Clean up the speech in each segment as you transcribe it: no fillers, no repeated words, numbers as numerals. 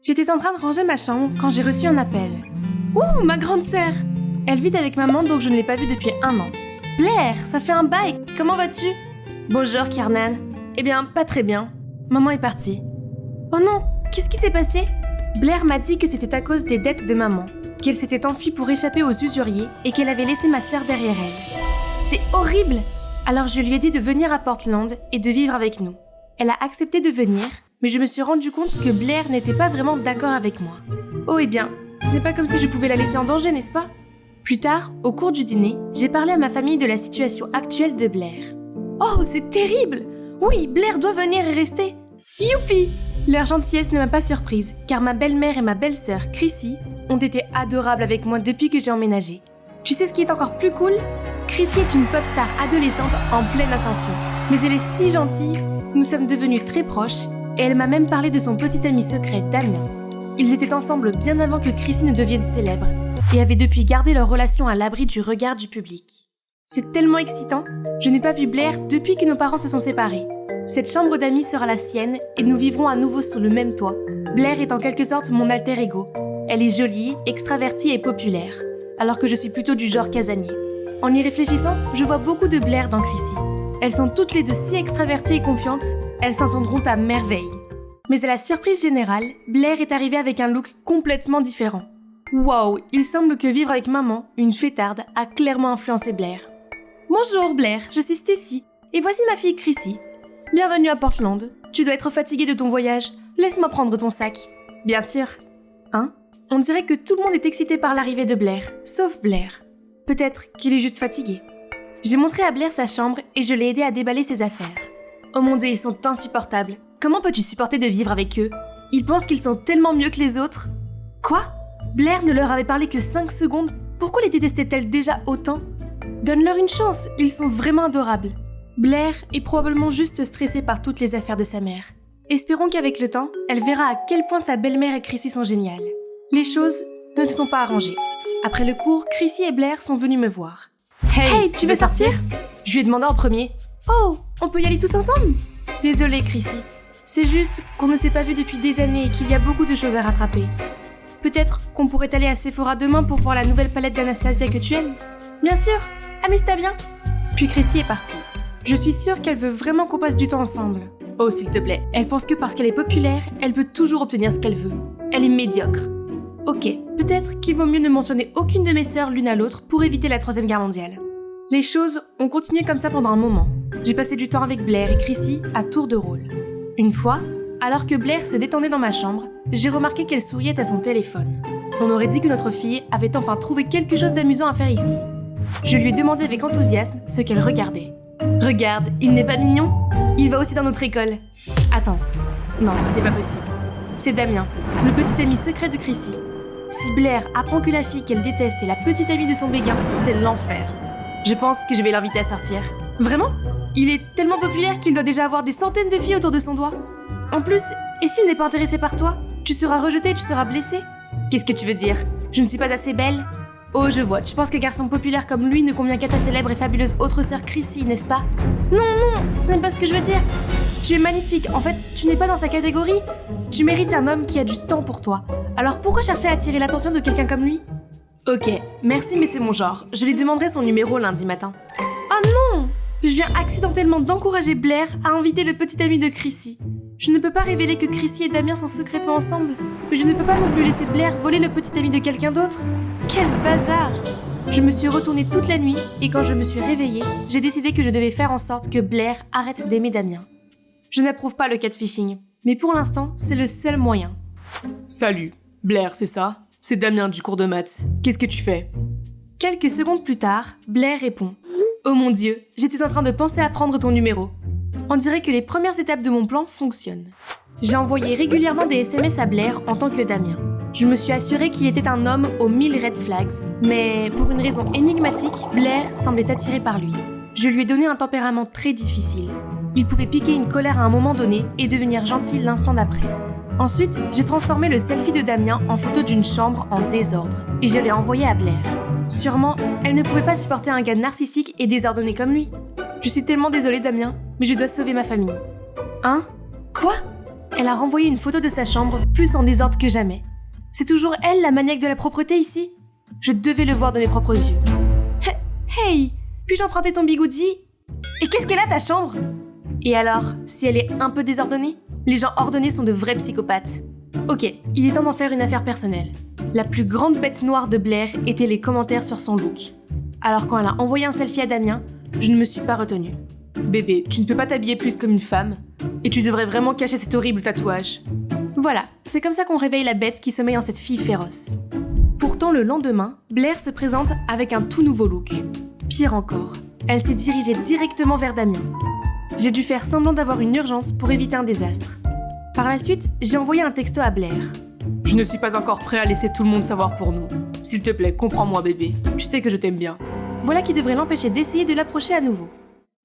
J'étais en train de ranger ma chambre quand j'ai reçu un appel. Ouh, ma grande sœur! Elle vit avec maman, donc je ne l'ai pas vue depuis 1 an. Blair, ça fait un bail, comment vas-tu? Bonjour, Kiernan. Eh bien, pas très bien. Maman est partie. Oh non, qu'est-ce qui s'est passé? Blair m'a dit que c'était à cause des dettes de maman, qu'elle s'était enfuie pour échapper aux usuriers et qu'elle avait laissé ma sœur derrière elle. C'est horrible! Alors je lui ai dit de venir à Portland et de vivre avec nous. Elle a accepté de venir, mais je me suis rendu compte que Blair n'était pas vraiment d'accord avec moi. Oh eh bien, ce n'est pas comme si je pouvais la laisser en danger, n'est-ce pas? Plus tard, au cours du dîner, j'ai parlé à ma famille de la situation actuelle de Blair. Oh, c'est terrible! Oui, Blair doit venir et rester! Youpi! Leur gentillesse ne m'a pas surprise, car ma belle-mère et ma belle-sœur, Chrissy, ont été adorables avec moi depuis que j'ai emménagé. Tu sais ce qui est encore plus cool? Chrissy est une pop star adolescente en pleine ascension. Mais elle est si gentille, nous sommes devenus très proches, et elle m'a même parlé de son petit ami secret, Damien. Ils étaient ensemble bien avant que Chrissy ne devienne célèbre, et avaient depuis gardé leur relation à l'abri du regard du public. C'est tellement excitant, je n'ai pas vu Blair depuis que nos parents se sont séparés. Cette chambre d'amis sera la sienne, et nous vivrons à nouveau sous le même toit. Blair est en quelque sorte mon alter ego. Elle est jolie, extravertie et populaire, alors que je suis plutôt du genre casanier. En y réfléchissant, je vois beaucoup de Blair dans Chrissy. Elles sont toutes les deux si extraverties et confiantes, elles s'entendront à merveille. Mais à la surprise générale, Blair est arrivée avec un look complètement différent. Waouh, il semble que vivre avec maman, une fêtarde, a clairement influencé Blair. Bonjour Blair, je suis Stacy, et voici ma fille Chrissy. Bienvenue à Portland. Tu dois être fatiguée de ton voyage. Laisse-moi prendre ton sac. Bien sûr. Hein? On dirait que tout le monde est excité par l'arrivée de Blair, sauf Blair. Peut-être qu'il est juste fatigué. J'ai montré à Blair sa chambre et je l'ai aidé à déballer ses affaires. Oh mon Dieu, ils sont insupportables. Comment peux-tu supporter de vivre avec eux? Ils pensent qu'ils sont tellement mieux que les autres. Quoi? Blair ne leur avait parlé que 5 secondes. Pourquoi les détestait-elle déjà autant? Donne-leur une chance, ils sont vraiment adorables. Blair est probablement juste stressée par toutes les affaires de sa mère. Espérons qu'avec le temps, elle verra à quel point sa belle-mère et Chrissy sont géniales. Les choses ne se sont pas arrangées. Après le cours, Chrissy et Blair sont venus me voir. Hey, tu veux sortir? Je lui ai demandé en premier. Oh, on peut y aller tous ensemble? Désolée, Chrissy. C'est juste qu'on ne s'est pas vu depuis des années et qu'il y a beaucoup de choses à rattraper. Peut-être qu'on pourrait aller à Sephora demain pour voir la nouvelle palette d'Anastasia que tu aimes? Bien sûr, amuse-toi bien. Puis Chrissy est partie. Je suis sûre qu'elle veut vraiment qu'on passe du temps ensemble. Oh, s'il te plaît, elle pense que parce qu'elle est populaire, elle peut toujours obtenir ce qu'elle veut. Elle est médiocre. Ok, peut-être qu'il vaut mieux ne mentionner aucune de mes sœurs l'une à l'autre pour éviter la 3e guerre mondiale. Les choses ont continué comme ça pendant un moment. J'ai passé du temps avec Blair et Chrissy à tour de rôle. Une fois, alors que Blair se détendait dans ma chambre, j'ai remarqué qu'elle souriait à son téléphone. On aurait dit que notre fille avait enfin trouvé quelque chose d'amusant à faire ici. Je lui ai demandé avec enthousiasme ce qu'elle regardait. Regarde, il n'est pas mignon? Il va aussi dans notre école. Attends, non, ce n'est pas possible. C'est Damien, le petit ami secret de Chrissy. Si Blair apprend que la fille qu'elle déteste est la petite amie de son béguin, c'est l'enfer. Je pense que je vais l'inviter à sortir. Vraiment? Il est tellement populaire qu'il doit déjà avoir des centaines de filles autour de son doigt. En plus, et s'il n'est pas intéressé par toi? Tu seras rejeté, tu seras blessé. Qu'est-ce que tu veux dire? Je ne suis pas assez belle? Oh, je vois, tu penses qu'un garçon populaire comme lui ne convient qu'à ta célèbre et fabuleuse autre sœur Chrissy, n'est-ce pas? Non, ce n'est pas ce que je veux dire. Tu es magnifique, en fait, tu n'es pas dans sa catégorie. Tu mérites un homme qui a du temps pour toi. Alors pourquoi chercher à attirer l'attention de quelqu'un comme lui? Ok, merci mais c'est mon genre. Je lui demanderai son numéro lundi matin. Oh non! Je viens accidentellement d'encourager Blair à inviter le petit ami de Chrissy. Je ne peux pas révéler que Chrissy et Damien sont secrètement ensemble, mais je ne peux pas non plus laisser Blair voler le petit ami de quelqu'un d'autre. Quel bazar! Je me suis retournée toute la nuit et quand je me suis réveillée, j'ai décidé que je devais faire en sorte que Blair arrête d'aimer Damien. Je n'approuve pas le catfishing, mais pour l'instant, c'est le seul moyen. Salut, Blair, c'est ça? C'est Damien du cours de maths. Qu'est-ce que tu fais? Quelques secondes plus tard, Blair répond. Oh mon Dieu, j'étais en train de penser à prendre ton numéro. On dirait que les premières étapes de mon plan fonctionnent. J'ai envoyé régulièrement des SMS à Blair en tant que Damien. Je me suis assurée qu'il était un homme aux 1000 red flags, mais pour une raison énigmatique, Blair semblait attiré par lui. Je lui ai donné un tempérament très difficile. Il pouvait piquer une colère à un moment donné et devenir gentil l'instant d'après. Ensuite, j'ai transformé le selfie de Damien en photo d'une chambre en désordre et je l'ai envoyé à Blair. Sûrement, elle ne pouvait pas supporter un gars narcissique et désordonné comme lui. Je suis tellement désolée, Damien, mais je dois sauver ma famille. Hein? Quoi? Elle a renvoyé une photo de sa chambre, plus en désordre que jamais. C'est toujours elle, la maniaque de la propreté ici? Je devais le voir de mes propres yeux. Hey, puis-je emprunter ton bigoudi? Et qu'est-ce qu'elle a, ta chambre? Et alors, si elle est un peu désordonnée? Les gens ordonnés sont de vrais psychopathes. Ok, il est temps d'en faire une affaire personnelle. La plus grande bête noire de Blair était les commentaires sur son look. Alors quand elle a envoyé un selfie à Damien, je ne me suis pas retenue. Bébé, tu ne peux pas t'habiller plus comme une femme. Et tu devrais vraiment cacher cet horrible tatouage. Voilà, c'est comme ça qu'on réveille la bête qui sommeille en cette fille féroce. Pourtant, le lendemain, Blair se présente avec un tout nouveau look. Pire encore, elle s'est dirigée directement vers Damien. J'ai dû faire semblant d'avoir une urgence pour éviter un désastre. Par la suite, j'ai envoyé un texto à Blair. Je ne suis pas encore prêt à laisser tout le monde savoir pour nous. S'il te plaît, comprends-moi bébé. Tu sais que je t'aime bien. Voilà qui devrait l'empêcher d'essayer de l'approcher à nouveau.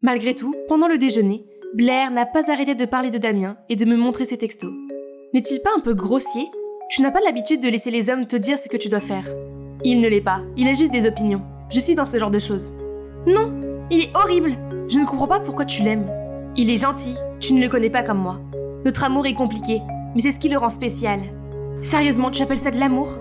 Malgré tout, pendant le déjeuner, Blair n'a pas arrêté de parler de Damien et de me montrer ses textos. N'est-il pas un peu grossier? Tu n'as pas l'habitude de laisser les hommes te dire ce que tu dois faire. Il ne l'est pas, il a juste des opinions. Je suis dans ce genre de choses. Non, il est horrible. Je ne comprends pas pourquoi tu l'aimes. Il est gentil, tu ne le connais pas comme moi. Notre amour est compliqué, mais c'est ce qui le rend spécial. Sérieusement, tu appelles ça de l'amour?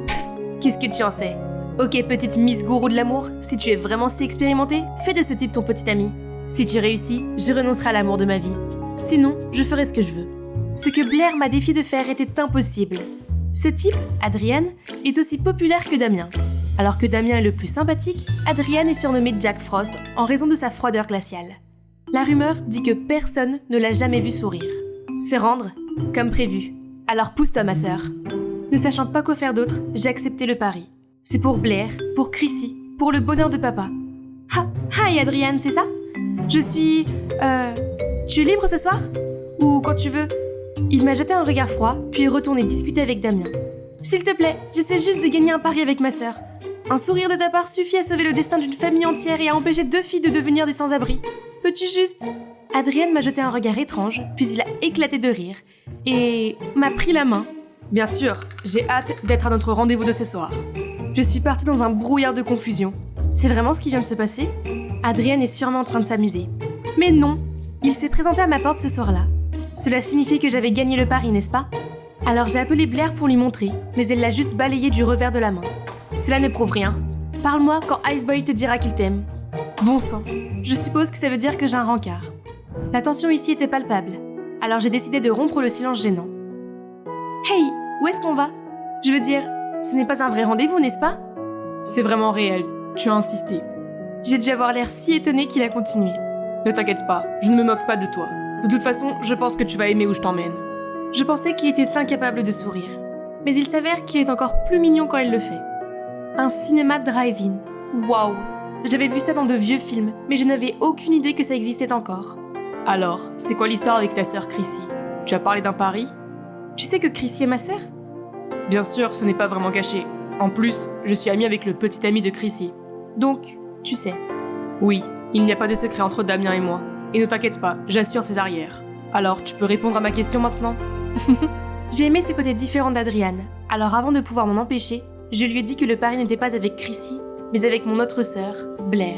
Pfff, qu'est-ce que tu en sais? Ok, petite Miss Gourou de l'amour, si tu es vraiment si expérimentée, fais de ce type ton petit ami. Si tu réussis, je renoncerai à l'amour de ma vie. Sinon, je ferai ce que je veux. Ce que Blair m'a défié de faire était impossible. Ce type, Adrian, est aussi populaire que Damien. Alors que Damien est le plus sympathique, Adrian est surnommé Jack Frost en raison de sa froideur glaciale. La rumeur dit que personne ne l'a jamais vu sourire. Se rendre, comme prévu. Alors pousse-toi ma sœur. Ne sachant pas quoi faire d'autre, j'ai accepté le pari. C'est pour Blair, pour Chrissy, pour le bonheur de papa. Hi Adrian, c'est ça? Je suis... Tu es libre ce soir? Ou quand tu veux? Il m'a jeté un regard froid, puis est retourné discuter avec Damien. S'il te plaît, j'essaie juste de gagner un pari avec ma sœur. Un sourire de ta part suffit à sauver le destin d'une famille entière et à empêcher 2 filles de devenir des sans-abri. Peux-tu juste... Adrian m'a jeté un regard étrange, puis il a éclaté de rire, et m'a pris la main. Bien sûr, j'ai hâte d'être à notre rendez-vous de ce soir. Je suis partie dans un brouillard de confusion. C'est vraiment ce qui vient de se passer? Adrian est sûrement en train de s'amuser. Mais non, il s'est présenté à ma porte ce soir-là. Cela signifie que j'avais gagné le pari, n'est-ce pas? Alors j'ai appelé Blair pour lui montrer, mais elle l'a juste balayé du revers de la main. Cela ne prouve rien. Parle-moi quand Iceboy te dira qu'il t'aime. Bon sang, je suppose que ça veut dire que j'ai un rencard. La tension ici était palpable, alors j'ai décidé de rompre le silence gênant. Hey, où est-ce qu'on va? Je veux dire, ce n'est pas un vrai rendez-vous, n'est-ce pas? C'est vraiment réel, tu as insisté. J'ai dû avoir l'air si étonné qu'il a continué. Ne t'inquiète pas, je ne me moque pas de toi. De toute façon, je pense que tu vas aimer où je t'emmène. Je pensais qu'il était incapable de sourire, mais il s'avère qu'il est encore plus mignon quand il le fait. Un cinéma drive-in. Waouh! J'avais vu ça dans de vieux films, mais je n'avais aucune idée que ça existait encore. Alors, c'est quoi l'histoire avec ta sœur Chrissy? Tu as parlé d'un pari? Tu sais que Chrissy est ma sœur? Bien sûr, ce n'est pas vraiment caché. En plus, je suis amie avec le petit ami de Chrissy. Donc, tu sais. Oui, il n'y a pas de secret entre Damien et moi. Et ne t'inquiète pas, j'assure ses arrières. Alors, tu peux répondre à ma question maintenant? J'ai aimé ce côté différent d'Adrian. Alors avant de pouvoir m'en empêcher, je lui ai dit que le pari n'était pas avec Chrissy, mais avec mon autre sœur, Blair.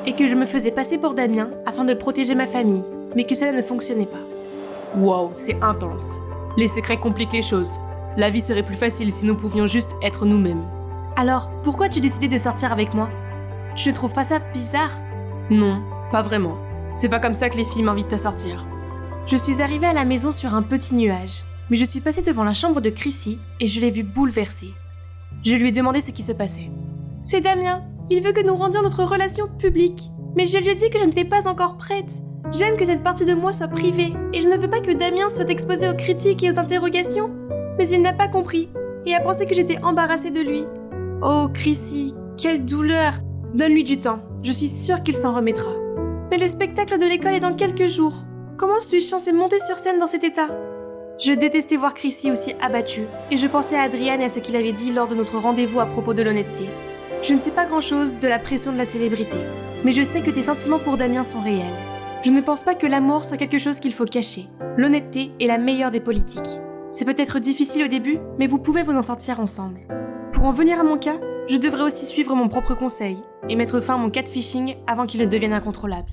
Et que je me faisais passer pour Damien afin de protéger ma famille, mais que cela ne fonctionnait pas. Wow, c'est intense. Les secrets compliquent les choses. La vie serait plus facile si nous pouvions juste être nous-mêmes. Alors, pourquoi as-tu décidé de sortir avec moi? Tu ne trouves pas ça bizarre? Non, pas vraiment. C'est pas comme ça que les filles m'invitent à sortir. Je suis arrivée à la maison sur un petit nuage, mais je suis passée devant la chambre de Chrissy et je l'ai vue bouleversée. Je lui ai demandé ce qui se passait. C'est Damien. Il veut que nous rendions notre relation publique. Mais je lui ai dit que je n'étais pas encore prête. J'aime que cette partie de moi soit privée et je ne veux pas que Damien soit exposé aux critiques et aux interrogations. Mais il n'a pas compris et a pensé que j'étais embarrassée de lui. Oh, Chrissy, quelle douleur! Donne-lui du temps, je suis sûre qu'il s'en remettra. Mais le spectacle de l'école est dans quelques jours. Comment suis-je censée monter sur scène dans cet état? Je détestais voir Chrissy aussi abattue, et je pensais à Adrian et à ce qu'il avait dit lors de notre rendez-vous à propos de l'honnêteté. Je ne sais pas grand-chose de la pression de la célébrité, mais je sais que tes sentiments pour Damien sont réels. Je ne pense pas que l'amour soit quelque chose qu'il faut cacher. L'honnêteté est la meilleure des politiques. C'est peut-être difficile au début, mais vous pouvez vous en sortir ensemble. Pour en venir à mon cas, je devrais aussi suivre mon propre conseil et mettre fin à mon catfishing avant qu'il ne devienne incontrôlable.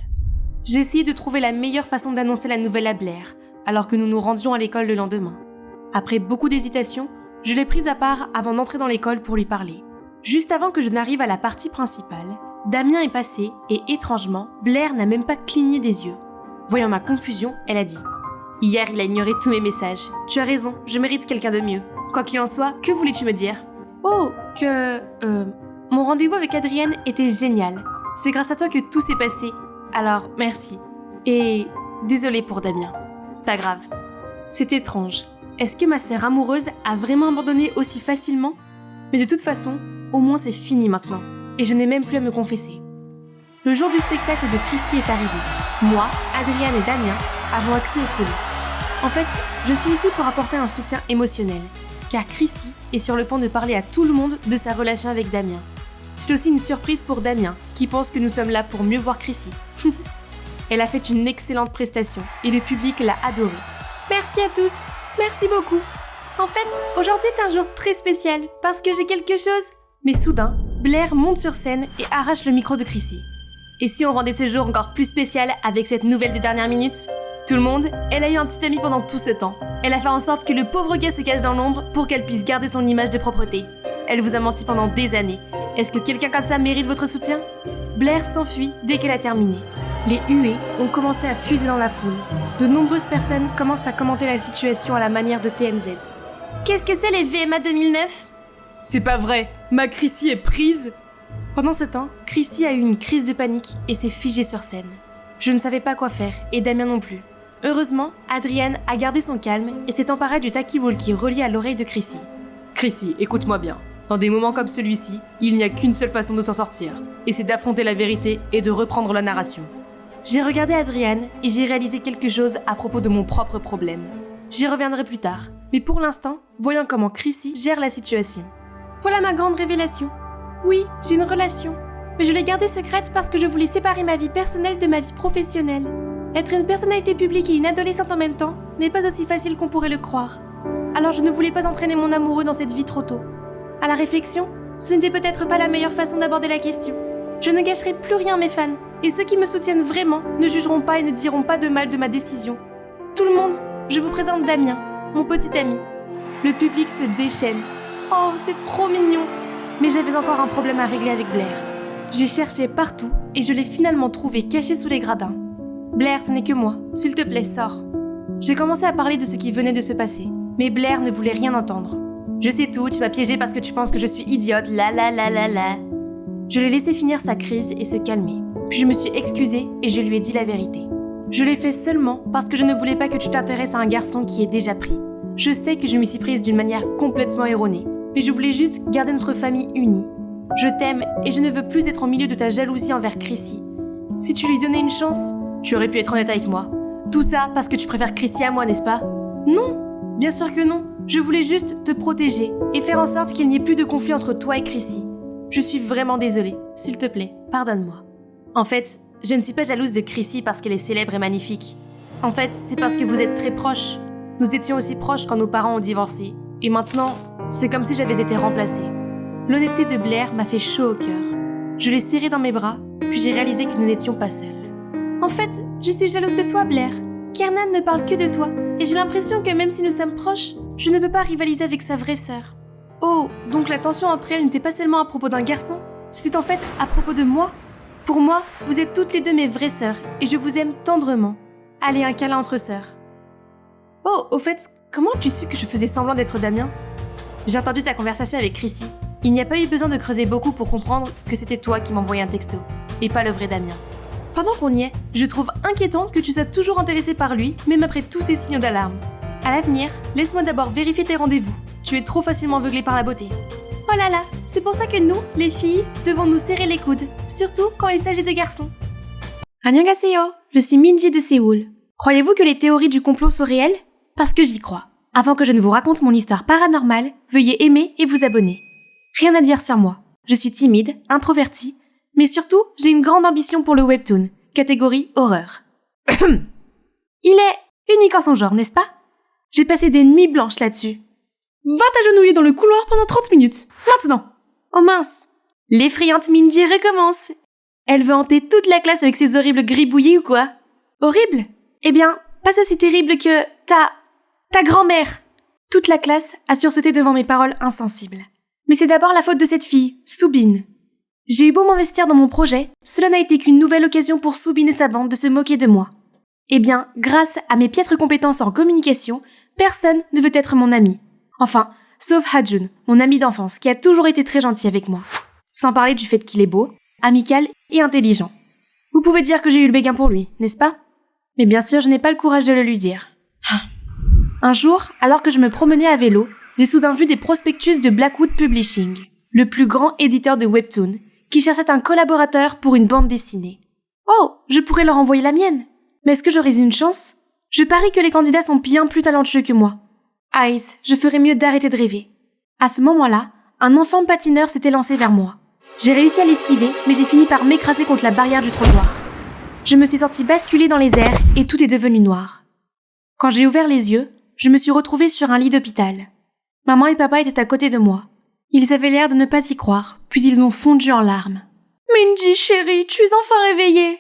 J'ai essayé de trouver la meilleure façon d'annoncer la nouvelle à Blair, alors que nous nous rendions à l'école le lendemain. Après beaucoup d'hésitation, je l'ai prise à part avant d'entrer dans l'école pour lui parler. Juste avant que je n'arrive à la partie principale, Damien est passé et étrangement, Blair n'a même pas cligné des yeux. Voyant ma confusion, elle a dit « Hier, il a ignoré tous mes messages. Tu as raison, je mérite quelqu'un de mieux. Quoi qu'il en soit, que voulais-tu me dire ?»« Oh, mon rendez-vous avec Adrienne était génial. C'est grâce à toi que tout s'est passé. Alors, merci. Et désolée pour Damien. C'est pas grave. C'est étrange. Est-ce que ma sœur amoureuse a vraiment abandonné aussi facilement ? Mais de toute façon, au moins c'est fini maintenant. Et je n'ai même plus à me confesser. » Le jour du spectacle de Chrissy est arrivé. Moi, Adrienne et Damien avons accès aux coulisses. En fait, je suis ici pour apporter un soutien émotionnel, car Chrissy est sur le point de parler à tout le monde de sa relation avec Damien. C'est aussi une surprise pour Damien, qui pense que nous sommes là pour mieux voir Chrissy. Elle a fait une excellente prestation, et le public l'a adorée. Merci à tous, merci beaucoup. En fait, aujourd'hui est un jour très spécial, parce que j'ai quelque chose. Mais soudain, Blair monte sur scène et arrache le micro de Chrissy. Et si on rendait ce jour encore plus spécial avec cette nouvelle des dernières minutes ? Tout le monde, elle a eu un petit ami pendant tout ce temps. Elle a fait en sorte que le pauvre gars se cache dans l'ombre pour qu'elle puisse garder son image de propreté. Elle vous a menti pendant des années. Est-ce que quelqu'un comme ça mérite votre soutien ? Blair s'enfuit dès qu'elle a terminé. Les huées ont commencé à fuser dans la foule. De nombreuses personnes commencent à commenter la situation à la manière de TMZ. Qu'est-ce que c'est les VMA 2009 ? C'est pas vrai, ma Chrissy est prise. Pendant ce temps, Chrissy a eu une crise de panique et s'est figée sur scène. Je ne savais pas quoi faire, et Damien non plus. Heureusement, Adrienne a gardé son calme et s'est emparée du talkie-walkie relié à l'oreille de Chrissy. Chrissy, écoute-moi bien. Dans des moments comme celui-ci, il n'y a qu'une seule façon de s'en sortir, et c'est d'affronter la vérité et de reprendre la narration. J'ai regardé Adrienne et j'ai réalisé quelque chose à propos de mon propre problème. J'y reviendrai plus tard, mais pour l'instant, voyons comment Chrissy gère la situation. Voilà ma grande révélation. Oui, j'ai une relation, mais je l'ai gardée secrète parce que je voulais séparer ma vie personnelle de ma vie professionnelle. Être une personnalité publique et une adolescente en même temps n'est pas aussi facile qu'on pourrait le croire. Alors je ne voulais pas entraîner mon amoureux dans cette vie trop tôt. À la réflexion, ce n'était peut-être pas la meilleure façon d'aborder la question. Je ne gâcherai plus rien à mes fans, et ceux qui me soutiennent vraiment ne jugeront pas et ne diront pas de mal de ma décision. Tout le monde, je vous présente Damien, mon petit ami. Le public se déchaîne. Oh, c'est trop mignon! Mais j'avais encore un problème à régler avec Blair. J'ai cherché partout et je l'ai finalement trouvé caché sous les gradins. Blair, ce n'est que moi. S'il te plaît, sors. J'ai commencé à parler de ce qui venait de se passer, mais Blair ne voulait rien entendre. Je sais tout, tu m'as piégé parce que tu penses que je suis idiote, la. Je l'ai laissé finir sa crise et se calmer. Puis je me suis excusée et je lui ai dit la vérité. Je l'ai fait seulement parce que je ne voulais pas que tu t'intéresses à un garçon qui est déjà pris. Je sais que je m'y suis prise d'une manière complètement erronée, mais je voulais juste garder notre famille unie. Je t'aime et je ne veux plus être au milieu de ta jalousie envers Chrissy. Si tu lui donnais une chance, tu aurais pu être honnête avec moi. Tout ça parce que tu préfères Chrissy à moi, n'est-ce pas ? Non, bien sûr que non. Je voulais juste te protéger et faire en sorte qu'il n'y ait plus de conflit entre toi et Chrissy. Je suis vraiment désolée. S'il te plaît, pardonne-moi. En fait, je ne suis pas jalouse de Chrissy parce qu'elle est célèbre et magnifique. En fait, c'est parce que vous êtes très proches. Nous étions aussi proches quand nos parents ont divorcé. Et maintenant, c'est comme si j'avais été remplacée. L'honnêteté de Blair m'a fait chaud au cœur. Je l'ai serré dans mes bras, puis j'ai réalisé que nous n'étions pas seuls. En fait, je suis jalouse de toi, Blair. Kiernan ne parle que de toi, et j'ai l'impression que même si nous sommes proches, je ne peux pas rivaliser avec sa vraie sœur. Oh, donc la tension entre elles n'était pas seulement à propos d'un garçon, c'était en fait à propos de moi. Pour moi, vous êtes toutes les deux mes vraies sœurs, et je vous aime tendrement. Allez, un câlin entre sœurs. Oh, au fait, comment as-tu su que je faisais semblant d'être Damien ? J'ai entendu ta conversation avec Chrissy. Il n'y a pas eu besoin de creuser beaucoup pour comprendre que c'était toi qui m'envoyais un texto, et pas le vrai Damien. Pendant qu'on y est, je trouve inquiétant que tu sois toujours intéressée par lui, même après tous ces signaux d'alarme. À l'avenir, laisse-moi d'abord vérifier tes rendez-vous. Tu es trop facilement aveuglée par la beauté. Oh là là, c'est pour ça que nous, les filles, devons nous serrer les coudes, surtout quand il s'agit de garçons. Annyeonghaseyo, je suis Minji de Séoul. Croyez-vous que les théories du complot sont réelles ? Parce que j'y crois. Avant que je ne vous raconte mon histoire paranormale, veuillez aimer et vous abonner. Rien à dire sur moi. Je suis timide, introvertie, mais surtout, j'ai une grande ambition pour le webtoon, catégorie horreur. Il est unique en son genre, n'est-ce pas ? J'ai passé des nuits blanches là-dessus. Va t'agenouiller dans le couloir pendant 30 minutes, maintenant. Oh mince. L'effrayante Minji recommence. Elle veut hanter toute la classe avec ses horribles gribouillis ou quoi ? Horrible ? Eh bien, pas aussi terrible que... Ta grand-mère !» Toute la classe a sursauté devant mes paroles insensibles. Mais c'est d'abord la faute de cette fille, Soubine. J'ai eu beau m'investir dans mon projet, cela n'a été qu'une nouvelle occasion pour Soubine et sa bande de se moquer de moi. Eh bien, grâce à mes piètres compétences en communication, personne ne veut être mon ami. Enfin, sauf Hajun, mon ami d'enfance, qui a toujours été très gentil avec moi. Sans parler du fait qu'il est beau, amical et intelligent. Vous pouvez dire que j'ai eu le béguin pour lui, n'est-ce pas? Mais bien sûr, je n'ai pas le courage de le lui dire. Un jour, alors que je me promenais à vélo, j'ai soudain vu des prospectus de Blackwood Publishing, le plus grand éditeur de webtoon, qui cherchait un collaborateur pour une bande dessinée. Oh, je pourrais leur envoyer la mienne. Mais est-ce que j'aurais une chance? Je parie que les candidats sont bien plus talentueux que moi. Ice, je ferais mieux d'arrêter de rêver. À ce moment-là, un enfant patineur s'était lancé vers moi. J'ai réussi à l'esquiver, mais j'ai fini par m'écraser contre la barrière du trottoir. Je me suis sentie basculer dans les airs et tout est devenu noir. Quand j'ai ouvert les yeux, je me suis retrouvée sur un lit d'hôpital. Maman et papa étaient à côté de moi. Ils avaient l'air de ne pas y croire, puis ils ont fondu en larmes. « Minji, chérie, tu es enfin réveillée !»«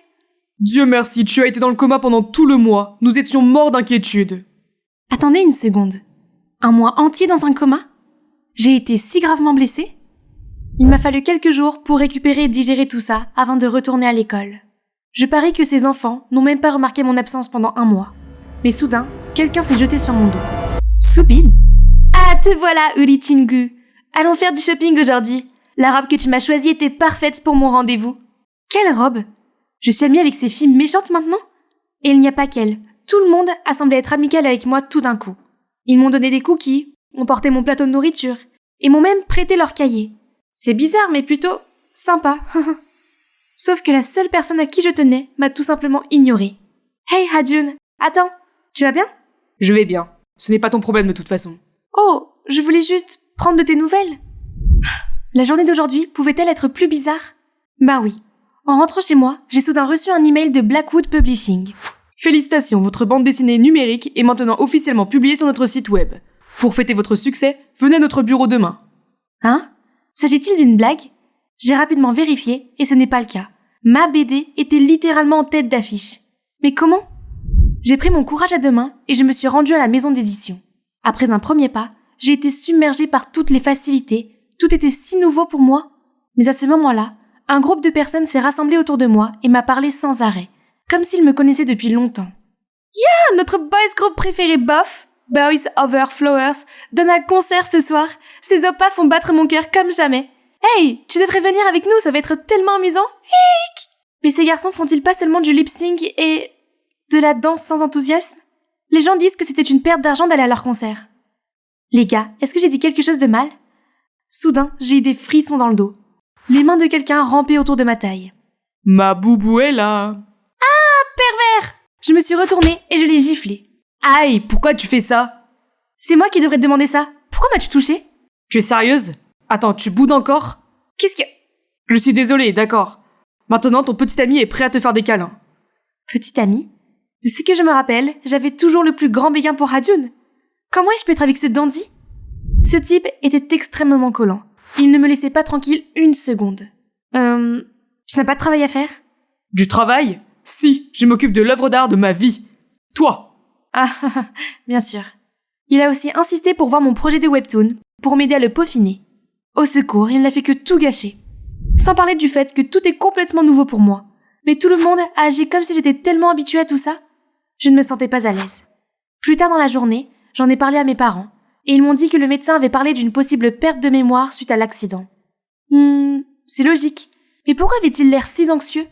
Dieu merci, tu as été dans le coma pendant tout le mois. Nous étions morts d'inquiétude. » Attendez une seconde. Un mois entier dans un coma? J'ai été si gravement blessée? Il m'a fallu quelques jours pour récupérer et digérer tout ça avant de retourner à l'école. Je parie que ces enfants n'ont même pas remarqué mon absence pendant un mois. Mais soudain, quelqu'un s'est jeté sur mon dos. « Soubine !»« Ah, te voilà, Uri Chingu. Allons faire du shopping aujourd'hui. La robe que tu m'as choisie était parfaite pour mon rendez-vous. » Quelle robe? Je suis amie avec ces filles méchantes maintenant? Et il n'y a pas qu'elles. Tout le monde a semblé être amical avec moi tout d'un coup. Ils m'ont donné des cookies, ont porté mon plateau de nourriture, et m'ont même prêté leur cahier. C'est bizarre, mais plutôt sympa. Sauf que la seule personne à qui je tenais m'a tout simplement ignorée. « Hey Hajun, attends, tu vas bien? » « Je vais bien. Ce n'est pas ton problème de toute façon. »« Oh, je voulais juste prendre de tes nouvelles. » La journée d'aujourd'hui pouvait-elle être plus bizarre? Bah oui. En rentrant chez moi, j'ai soudain reçu un email de Blackwood Publishing. « Félicitations, votre bande dessinée numérique est maintenant officiellement publiée sur notre site web. Pour fêter votre succès, venez à notre bureau demain. » Hein? S'agit-il d'une blague? J'ai rapidement vérifié et ce n'est pas le cas. Ma BD était littéralement en tête d'affiche. Mais comment? J'ai pris mon courage à deux mains et je me suis rendue à la maison d'édition. Après un premier pas, j'ai été submergée par toutes les facilités. Tout était si nouveau pour moi. Mais à ce moment-là, un groupe de personnes s'est rassemblé autour de moi et m'a parlé sans arrêt, comme s'ils me connaissaient depuis longtemps. « Yeah, notre boys group préféré Buff, Boys Over Flowers, donne un concert ce soir. Ces opas font battre mon cœur comme jamais. Hey, tu devrais venir avec nous, ça va être tellement amusant. Hic! Mais ces garçons font-ils pas seulement du lip-sync et de la danse sans enthousiasme? Les gens disent que c'était une perte d'argent d'aller à leur concert. Les gars, est-ce que j'ai dit quelque chose de mal? Soudain, j'ai eu des frissons dans le dos. Les mains de quelqu'un rampaient autour de ma taille. « Ma boubou est là !»« Ah, pervers !» Je me suis retournée et je l'ai giflé. « Aïe, pourquoi tu fais ça ?»« C'est moi qui devrais te demander ça. Pourquoi m'as-tu touché? » « Tu es sérieuse? Attends, tu boudes encore? Qu'est-ce que... » « Je suis désolée, d'accord. Maintenant, ton petit ami est prêt à te faire des câlins. » Petit ami? De ce que je me rappelle, j'avais toujours le plus grand béguin pour Hajun. Comment est-ce que je peux être avec ce dandy? Ce type était extrêmement collant. Il ne me laissait pas tranquille une seconde. Tu n'as pas de travail à faire? Du travail? Si, je m'occupe de l'œuvre d'art de ma vie. Toi! Ah, bien sûr. Il a aussi insisté pour voir mon projet de webtoon, pour m'aider à le peaufiner. Au secours, il n'a fait que tout gâcher. Sans parler du fait que tout est complètement nouveau pour moi. Mais tout le monde a agi comme si j'étais tellement habituée à tout ça. Je ne me sentais pas à l'aise. Plus tard dans la journée, j'en ai parlé à mes parents, et ils m'ont dit que le médecin avait parlé d'une possible perte de mémoire suite à l'accident. C'est logique. Mais pourquoi avait-il l'air si anxieux?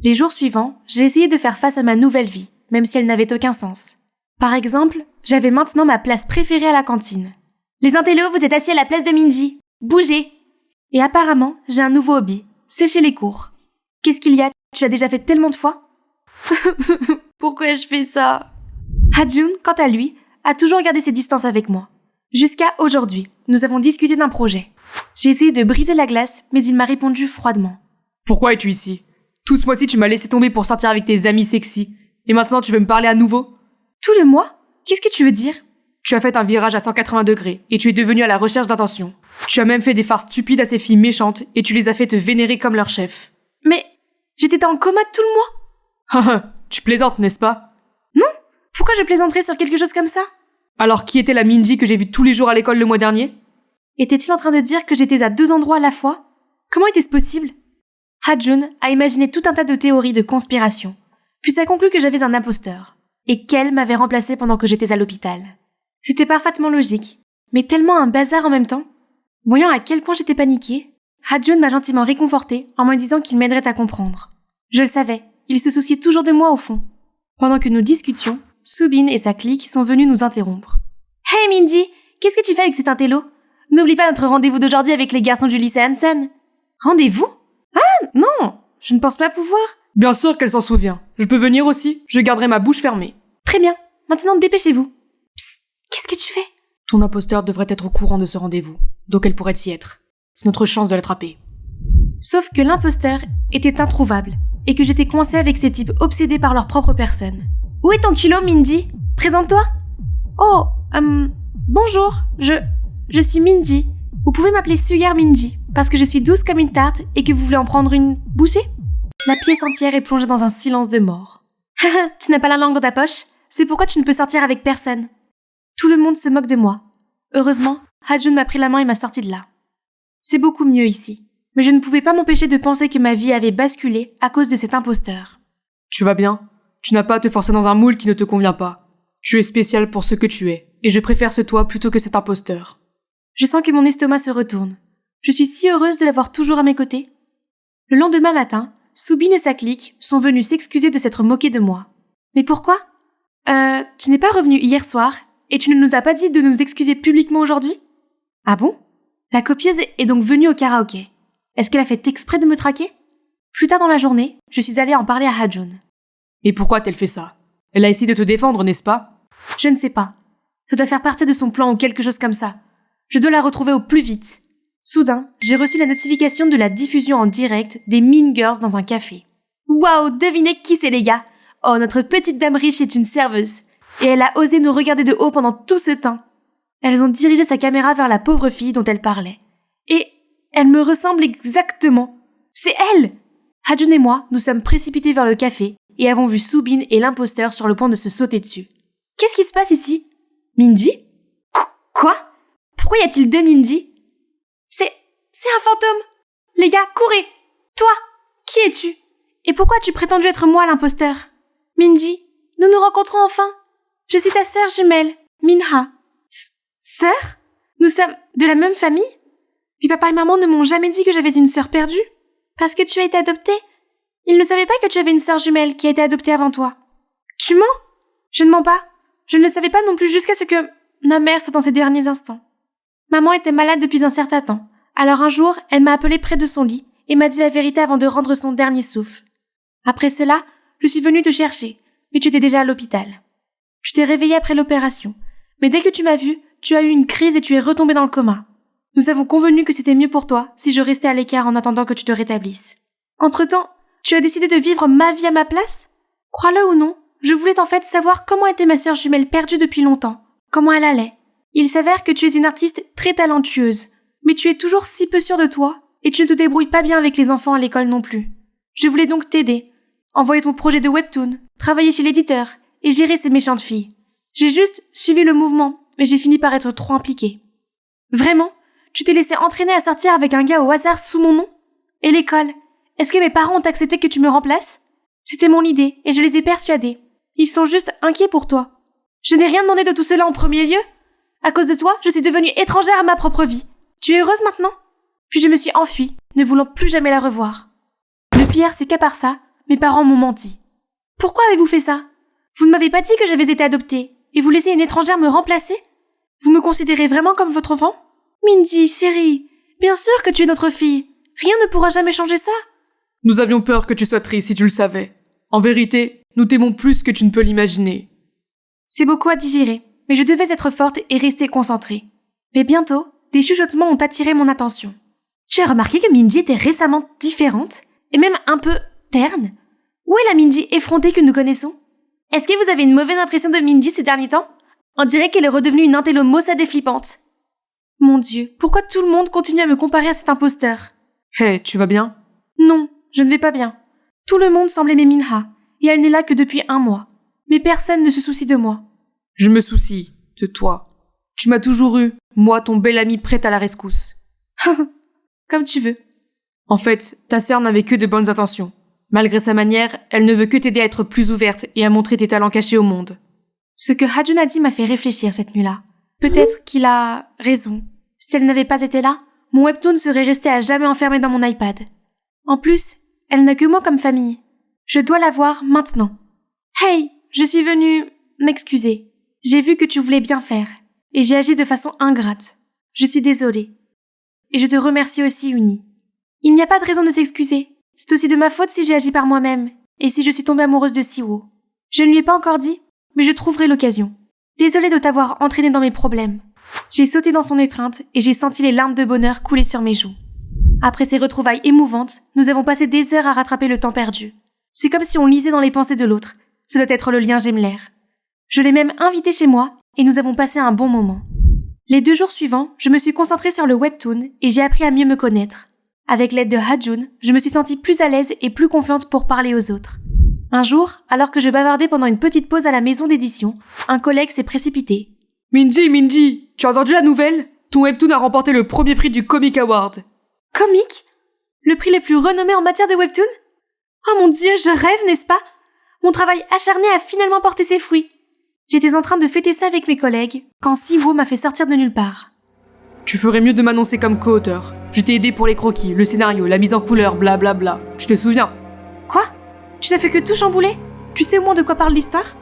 Les jours suivants, j'ai essayé de faire face à ma nouvelle vie, même si elle n'avait aucun sens. Par exemple, j'avais maintenant ma place préférée à la cantine. Les intellos, vous êtes assis à la place de Minji. Bougez! Et apparemment, j'ai un nouveau hobby, sécher les cours. Qu'est-ce qu'il y a? Tu l'as déjà fait tellement de fois? Pourquoi je fais ça? Hajun, quant à lui, a toujours gardé ses distances avec moi. Jusqu'à aujourd'hui, nous avons discuté d'un projet. J'ai essayé de briser la glace, mais il m'a répondu froidement. Pourquoi es-tu ici? Tout ce mois-ci, tu m'as laissé tomber pour sortir avec tes amis sexy. Et maintenant, tu veux me parler à nouveau? Tout le mois? Qu'est-ce que tu veux dire? Tu as fait un virage à 180 degrés et tu es devenu à la recherche d'intention. Tu as même fait des farces stupides à ces filles méchantes et tu les as fait te vénérer comme leur chef. Mais j'étais en coma tout le mois. Tu plaisantes, n'est-ce pas? Non. Pourquoi je plaisanterais sur quelque chose comme ça? Alors qui était la Minji que j'ai vue tous les jours à l'école le mois dernier? Était-il en train de dire que j'étais à 2 endroits à la fois? Comment était-ce possible? Ha-Jun a imaginé tout un tas de théories de conspiration, puis a conclu que j'avais un imposteur, et qu'elle m'avait remplacé pendant que j'étais à l'hôpital. C'était parfaitement logique, mais tellement un bazar en même temps. Voyant à quel point j'étais paniquée, Ha-Jun m'a gentiment réconfortée en me disant qu'il m'aiderait à comprendre. Je le savais, il se souciait toujours de moi au fond. Pendant que nous discutions, Subin et sa clique sont venus nous interrompre. « Hey Minji, qu'est-ce que tu fais avec cet intello? N'oublie pas notre rendez-vous d'aujourd'hui avec les garçons du lycée Hansen. »« Rendez-vous? Ah, non, je ne pense pas pouvoir. » Bien sûr qu'elle s'en souvient. Je peux venir aussi? Je garderai ma bouche fermée. Très bien, maintenant dépêchez-vous. Psst, qu'est-ce que tu fais? Ton imposteur devrait être au courant de ce rendez-vous, donc elle pourrait y être. C'est notre chance de l'attraper. Sauf que l'imposteur était introuvable, et que j'étais coincée avec ces types obsédés par leur propre personne. Où est ton culot, Minji? Présente-toi. Oh, bonjour, je suis Minji. Vous pouvez m'appeler Sugar Minji, parce que je suis douce comme une tarte et que vous voulez en prendre une bouchée? La pièce entière est plongée dans un silence de mort. Haha, tu n'as pas la langue dans ta poche? C'est pourquoi tu ne peux sortir avec personne. Tout le monde se moque de moi. Heureusement, Ha-Jun m'a pris la main et m'a sorti de là. C'est beaucoup mieux ici, mais je ne pouvais pas m'empêcher de penser que ma vie avait basculé à cause de cet imposteur. Tu vas bien? Tu n'as pas à te forcer dans un moule qui ne te convient pas. Tu es spécial pour ce que tu es, et je préfère ce toi plutôt que cet imposteur. Je sens que mon estomac se retourne. Je suis si heureuse de l'avoir toujours à mes côtés. Le lendemain matin, Subin et sa clique sont venus s'excuser de s'être moqués de moi. Mais pourquoi? Tu n'es pas revenu hier soir, et tu ne nous as pas dit de nous excuser publiquement aujourd'hui? Ah bon? La copieuse est donc venue au karaoké. Est-ce qu'elle a fait exprès de me traquer? Plus tard dans la journée, je suis allée en parler à Ha-Jun. Et pourquoi a-t-elle fait ça? Elle a essayé de te défendre, n'est-ce pas? Je ne sais pas. Ça doit faire partie de son plan ou quelque chose comme ça. Je dois la retrouver au plus vite. Soudain, j'ai reçu la notification de la diffusion en direct des Mean Girls dans un café. Waouh, devinez qui c'est les gars? Oh, notre petite dame riche est une serveuse. Et elle a osé nous regarder de haut pendant tout ce temps. Elles ont dirigé sa caméra vers la pauvre fille dont elle parlait. Et elle me ressemble exactement. C'est elle! Ha-Jun et moi, nous sommes précipités vers le café et avons vu Subin et l'imposteur sur le point de se sauter dessus. Qu'est-ce qui se passe ici? Minji? Quoi? Pourquoi y a-t-il 2 Minji? C'est un fantôme! Les gars, courez! Toi, qui es-tu? Et pourquoi as-tu prétendu être moi l'imposteur? Minji, nous nous rencontrons enfin! Je suis ta sœur jumelle, Minha. Sœur? Nous sommes de la même famille? Mais papa et maman ne m'ont jamais dit que j'avais une sœur perdue. Parce que tu as été adoptée? Ils ne savaient pas que tu avais une sœur jumelle qui a été adoptée avant toi. Tu mens? Je ne mens pas. Je ne le savais pas non plus jusqu'à ce que ma mère soit dans ses derniers instants. Maman était malade depuis un certain temps. Alors un jour, elle m'a appelée près de son lit et m'a dit la vérité avant de rendre son dernier souffle. Après cela, je suis venue te chercher, mais tu étais déjà à l'hôpital. Je t'ai réveillée après l'opération, mais dès que tu m'as vue, tu as eu une crise et tu es retombée dans le coma. Nous avons convenu que c'était mieux pour toi si je restais à l'écart en attendant que tu te rétablisses. Entre-temps, tu as décidé de vivre ma vie à ma place? Crois-le ou non, je voulais en fait savoir comment était ma sœur jumelle perdue depuis longtemps, comment elle allait. Il s'avère que tu es une artiste très talentueuse, mais tu es toujours si peu sûre de toi, et tu ne te débrouilles pas bien avec les enfants à l'école non plus. Je voulais donc t'aider, envoyer ton projet de webtoon, travailler chez l'éditeur, et gérer ces méchantes filles. J'ai juste suivi le mouvement, mais j'ai fini par être trop impliquée. Vraiment? Tu t'es laissé entraîner à sortir avec un gars au hasard sous mon nom? Et l'école? Est-ce que mes parents ont accepté que tu me remplaces? C'était mon idée, et je les ai persuadés. Ils sont juste inquiets pour toi. Je n'ai rien demandé de tout cela en premier lieu. À cause de toi, je suis devenue étrangère à ma propre vie. Tu es heureuse maintenant? Puis je me suis enfuie, ne voulant plus jamais la revoir. Le pire, c'est qu'à part ça, mes parents m'ont menti. Pourquoi avez-vous fait ça? Vous ne m'avez pas dit que j'avais été adoptée, et vous laissez une étrangère me remplacer? Vous me considérez vraiment comme votre enfant? Minji, chérie, bien sûr que tu es notre fille. Rien ne pourra jamais changer ça. Nous avions peur que tu sois triste si tu le savais. En vérité, nous t'aimons plus que tu ne peux l'imaginer. C'est beaucoup à digérer, mais je devais être forte et rester concentrée. Mais bientôt, des chuchotements ont attiré mon attention. Tu as remarqué que Minji était récemment différente, et même un peu terne? Où est la Minji effrontée que nous connaissons? Est-ce que vous avez une mauvaise impression de Minji ces derniers temps? On dirait qu'elle est redevenue une intello maussade et flippante. Mon Dieu, pourquoi tout le monde continue à me comparer à cet imposteur? Hey, tu vas bien? Non, je ne vais pas bien. Tout le monde semble aimer Minha, et elle n'est là que depuis 1 mois. Mais personne ne se soucie de moi. Je me soucie de toi. Tu m'as toujours eu, moi ton bel ami prête à la rescousse. Comme tu veux. En fait, ta sœur n'avait que de bonnes intentions. Malgré sa manière, elle ne veut que t'aider à être plus ouverte et à montrer tes talents cachés au monde. Ce que Ha-jun a dit m'a fait réfléchir cette nuit-là. Peut-être qu'il a raison. Si elle n'avait pas été là, mon webtoon serait resté à jamais enfermé dans mon iPad. En plus, elle n'a que moi comme famille. Je dois la voir maintenant. Hey, je suis venue m'excuser. J'ai vu que tu voulais bien faire. Et j'ai agi de façon ingrate. Je suis désolée. Et je te remercie aussi, Uni. Il n'y a pas de raison de s'excuser. C'est aussi de ma faute si j'ai agi par moi-même. Et si je suis tombée amoureuse de Siwoo. Je ne lui ai pas encore dit, mais je trouverai l'occasion. Désolée de t'avoir entraînée dans mes problèmes. J'ai sauté dans son étreinte et j'ai senti les larmes de bonheur couler sur mes joues. Après ces retrouvailles émouvantes, nous avons passé des heures à rattraper le temps perdu. C'est comme si on lisait dans les pensées de l'autre. Ça doit être le lien Gemler. Je l'ai même invité chez moi et nous avons passé un bon moment. Les 2 jours suivants, je me suis concentrée sur le webtoon et j'ai appris à mieux me connaître. Avec l'aide de Ha-jun, je me suis sentie plus à l'aise et plus confiante pour parler aux autres. Un jour, alors que je bavardais pendant une petite pause à la maison d'édition, un collègue s'est précipité. Minji, tu as entendu la nouvelle? Ton webtoon a remporté le premier prix du Comic Award. Comic? Le prix le plus renommé en matière de webtoon? Oh mon Dieu, je rêve, n'est-ce pas? Mon travail acharné a finalement porté ses fruits. J'étais en train de fêter ça avec mes collègues, quand Siwoo m'a fait sortir de nulle part. Tu ferais mieux de m'annoncer comme co-auteur. Je t'ai aidé pour les croquis, le scénario, la mise en couleur, blablabla. Tu te souviens? Quoi? Tu n'as fait que tout chambouler? Tu sais au moins de quoi parle l'histoire?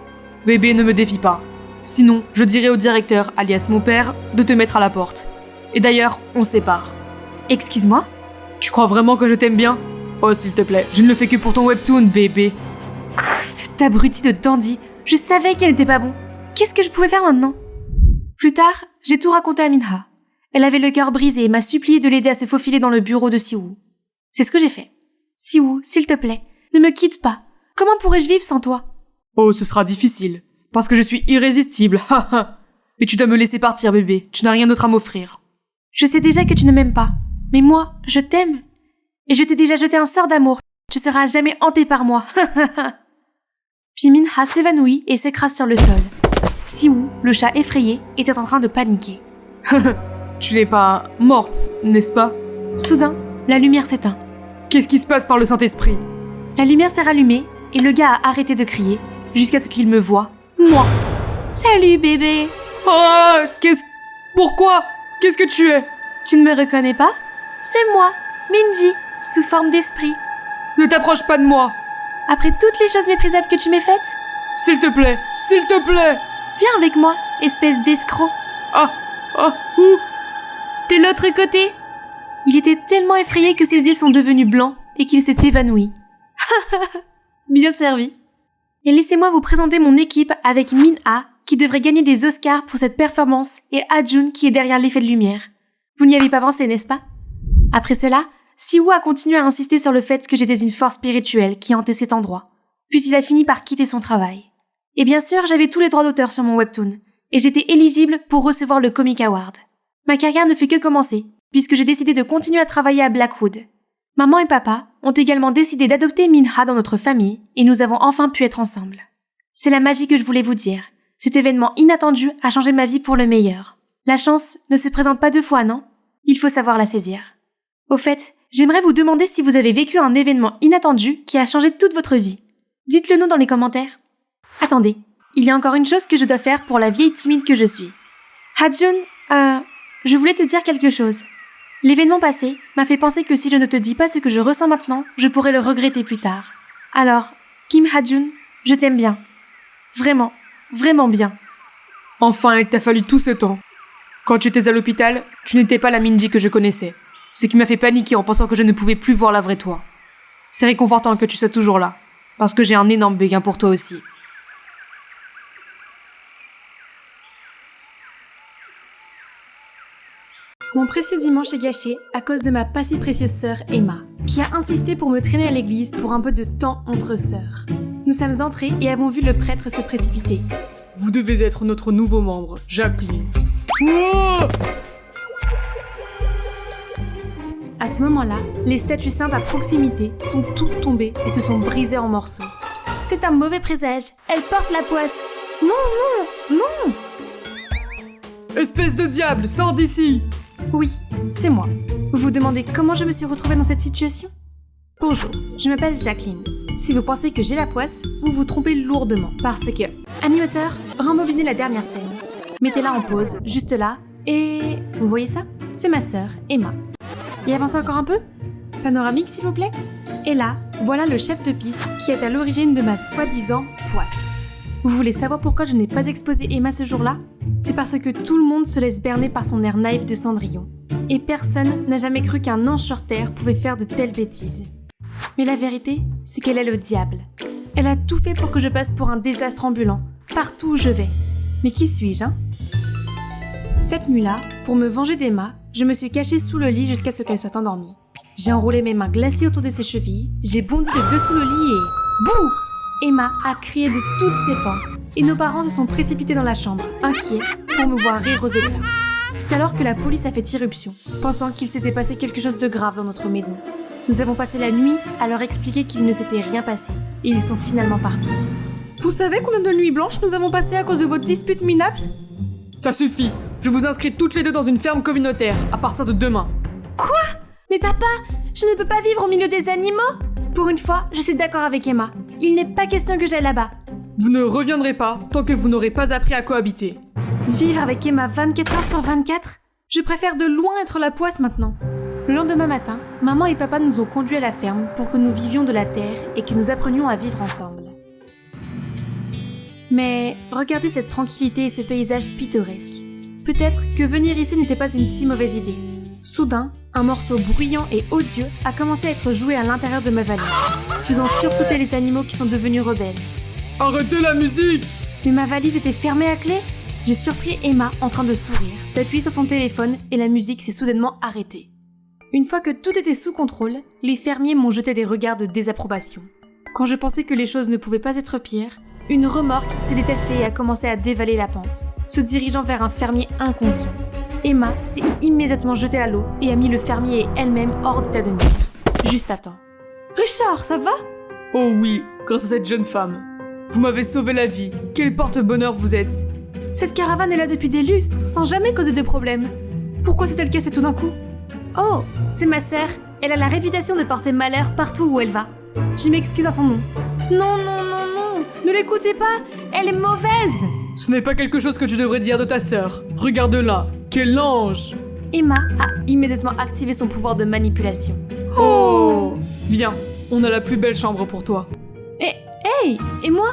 Bébé, ne me défie pas. Sinon, je dirai au directeur, alias mon père, de te mettre à la porte. Et d'ailleurs, on se sépare. Excuse-moi? Tu crois vraiment que je t'aime bien? Oh, s'il te plaît, je ne le fais que pour ton webtoon, bébé. Cet abruti de dandy, je savais qu'il n'était pas bon. Qu'est-ce que je pouvais faire maintenant? Plus tard, j'ai tout raconté à Minha. Elle avait le cœur brisé et m'a supplié de l'aider à se faufiler dans le bureau de Siwoo. C'est ce que j'ai fait. Siwoo, s'il te plaît, ne me quitte pas. Comment pourrais-je vivre sans toi? Oh, ce sera difficile. Parce que je suis irrésistible, haha. Et tu dois me laisser partir, bébé. Tu n'as rien d'autre à m'offrir. Je sais déjà que tu ne m'aimes pas. Mais moi, je t'aime. Et je t'ai déjà jeté un sort d'amour. Tu seras à jamais hanté par moi. Puis Minha s'évanouit et s'écrase sur le sol. Siwoo, le chat effrayé, était en train de paniquer. Tu n'es pas morte, n'est-ce pas? Soudain, la lumière s'éteint. Qu'est-ce qui se passe par le Saint-Esprit? La lumière s'est rallumée et le gars a arrêté de crier jusqu'à ce qu'il me voie, moi. Salut bébé. Oh, Pourquoi? Qu'est-ce que tu es? Tu ne me reconnais pas? C'est moi, Minji, sous forme d'esprit. Ne t'approche pas de moi. Après toutes les choses méprisables que tu m'as faites? S'il te plaît, s'il te plaît. Viens avec moi, espèce d'escroc. Où? De l'autre côté. Il était tellement effrayé que ses yeux sont devenus blancs et qu'il s'est évanoui. Bien servi. Et laissez-moi vous présenter mon équipe avec Minha, qui devrait gagner des Oscars pour cette performance, et Ha-jun qui est derrière l'effet de lumière. Vous n'y avez pas pensé, n'est-ce pas? Après cela, Siwoo a continué à insister sur le fait que j'étais une force spirituelle qui hantait cet endroit. Puis il a fini par quitter son travail. Et bien sûr, j'avais tous les droits d'auteur sur mon webtoon, et j'étais éligible pour recevoir le Comic Award. Ma carrière ne fait que commencer, puisque j'ai décidé de continuer à travailler à Blackwood. Maman et papa ont également décidé d'adopter Minha dans notre famille, et nous avons enfin pu être ensemble. C'est la magie que je voulais vous dire. Cet événement inattendu a changé ma vie pour le meilleur. La chance ne se présente pas 2 fois, non? Il faut savoir la saisir. Au fait, j'aimerais vous demander si vous avez vécu un événement inattendu qui a changé toute votre vie. Dites-le nous dans les commentaires. Attendez, il y a encore une chose que je dois faire pour la vieille timide que je suis. Ha-jun, je voulais te dire quelque chose. L'événement passé m'a fait penser que si je ne te dis pas ce que je ressens maintenant, je pourrais le regretter plus tard. Alors, Kim Ha-jun, je t'aime bien. Vraiment, vraiment bien. Enfin, il t'a fallu tout ce temps. Quand tu étais à l'hôpital, tu n'étais pas la Minji que je connaissais. Ce qui m'a fait paniquer en pensant que je ne pouvais plus voir la vraie toi. C'est réconfortant que tu sois toujours là, parce que j'ai un énorme béguin pour toi aussi. Mon précieux dimanche est gâché à cause de ma pas si précieuse sœur Emma, qui a insisté pour me traîner à l'église pour un peu de temps entre sœurs. Nous sommes entrés et avons vu le prêtre se précipiter. Vous devez être notre nouveau membre, Jacqueline. Oh! À ce moment-là, les statues saintes à proximité sont toutes tombées et se sont brisées en morceaux. C'est un mauvais présage. Elle porte la poisse. Non, non, non. Espèce de diable, sors d'ici! Oui, c'est moi. Vous vous demandez comment je me suis retrouvée dans cette situation? Bonjour, je m'appelle Jacqueline. Si vous pensez que j'ai la poisse, vous vous trompez lourdement. Parce que, animateur, rembobinez la dernière scène. Mettez-la en pause, juste là, et... Vous voyez ça? C'est ma sœur, Emma. Et avancez encore un peu? Panoramique, s'il vous plaît? Et là, voilà le chef de piste qui est à l'origine de ma soi-disant poisse. Vous voulez savoir pourquoi je n'ai pas exposé Emma ce jour-là? C'est parce que tout le monde se laisse berner par son air naïf de Cendrillon. Et personne n'a jamais cru qu'un ange sur terre pouvait faire de telles bêtises. Mais la vérité, c'est qu'elle est le diable. Elle a tout fait pour que je passe pour un désastre ambulant, partout où je vais. Mais qui suis-je, hein? Cette nuit-là, pour me venger d'Emma, je me suis cachée sous le lit jusqu'à ce qu'elle soit endormie. J'ai enroulé mes mains glacées autour de ses chevilles, j'ai bondi de dessous le lit et... Bouh! Emma a crié de toutes ses forces, et nos parents se sont précipités dans la chambre, inquiets, pour me voir rire aux éclats. C'est alors que la police a fait irruption, pensant qu'il s'était passé quelque chose de grave dans notre maison. Nous avons passé la nuit à leur expliquer qu'il ne s'était rien passé, et ils sont finalement partis. Vous savez combien de nuits blanches nous avons passées à cause de votre dispute minable? Ça suffit, je vous inscris toutes les deux dans une ferme communautaire, à partir de demain. Quoi? Mais papa, je ne peux pas vivre au milieu des animaux? Pour une fois, je suis d'accord avec Emma. Il n'est pas question que j'aille là-bas. Vous ne reviendrez pas tant que vous n'aurez pas appris à cohabiter. Vivre avec Emma 24 heures sur 24? Je préfère de loin être la poisse maintenant. Le lendemain matin, maman et papa nous ont conduits à la ferme pour que nous vivions de la terre et que nous apprenions à vivre ensemble. Mais regardez cette tranquillité et ce paysage pittoresque. Peut-être que venir ici n'était pas une si mauvaise idée. Soudain, un morceau bruyant et odieux a commencé à être joué à l'intérieur de ma valise, faisant sursauter les animaux qui sont devenus rebelles. Arrêtez la musique! Mais ma valise était fermée à clé. J'ai surpris Emma en train de sourire, d'appuyer sur son téléphone et la musique s'est soudainement arrêtée. Une fois que tout était sous contrôle, les fermiers m'ont jeté des regards de désapprobation. Quand je pensais que les choses ne pouvaient pas être pires, une remorque s'est détachée et a commencé à dévaler la pente, se dirigeant vers un fermier inconscient. Emma s'est immédiatement jetée à l'eau et a mis le fermier et elle-même hors d'état de nuire. Juste à temps. Richard, ça va? Oh oui, grâce à cette jeune femme. Vous m'avez sauvé la vie. Quel porte-bonheur vous êtes. Cette caravane est là depuis des lustres, sans jamais causer de problème. Pourquoi s'est-elle cassée tout d'un coup? Oh, c'est ma sœur. Elle a la réputation de porter malheur partout où elle va. Je m'excuse à son nom. Non, non, non, non. Ne l'écoutez pas. Elle est mauvaise. Ce n'est pas quelque chose que tu devrais dire de ta sœur. Regarde-la. Quel ange! Emma a immédiatement activé son pouvoir de manipulation. Oh! Viens, on a la plus belle chambre pour toi. Hey! Et moi?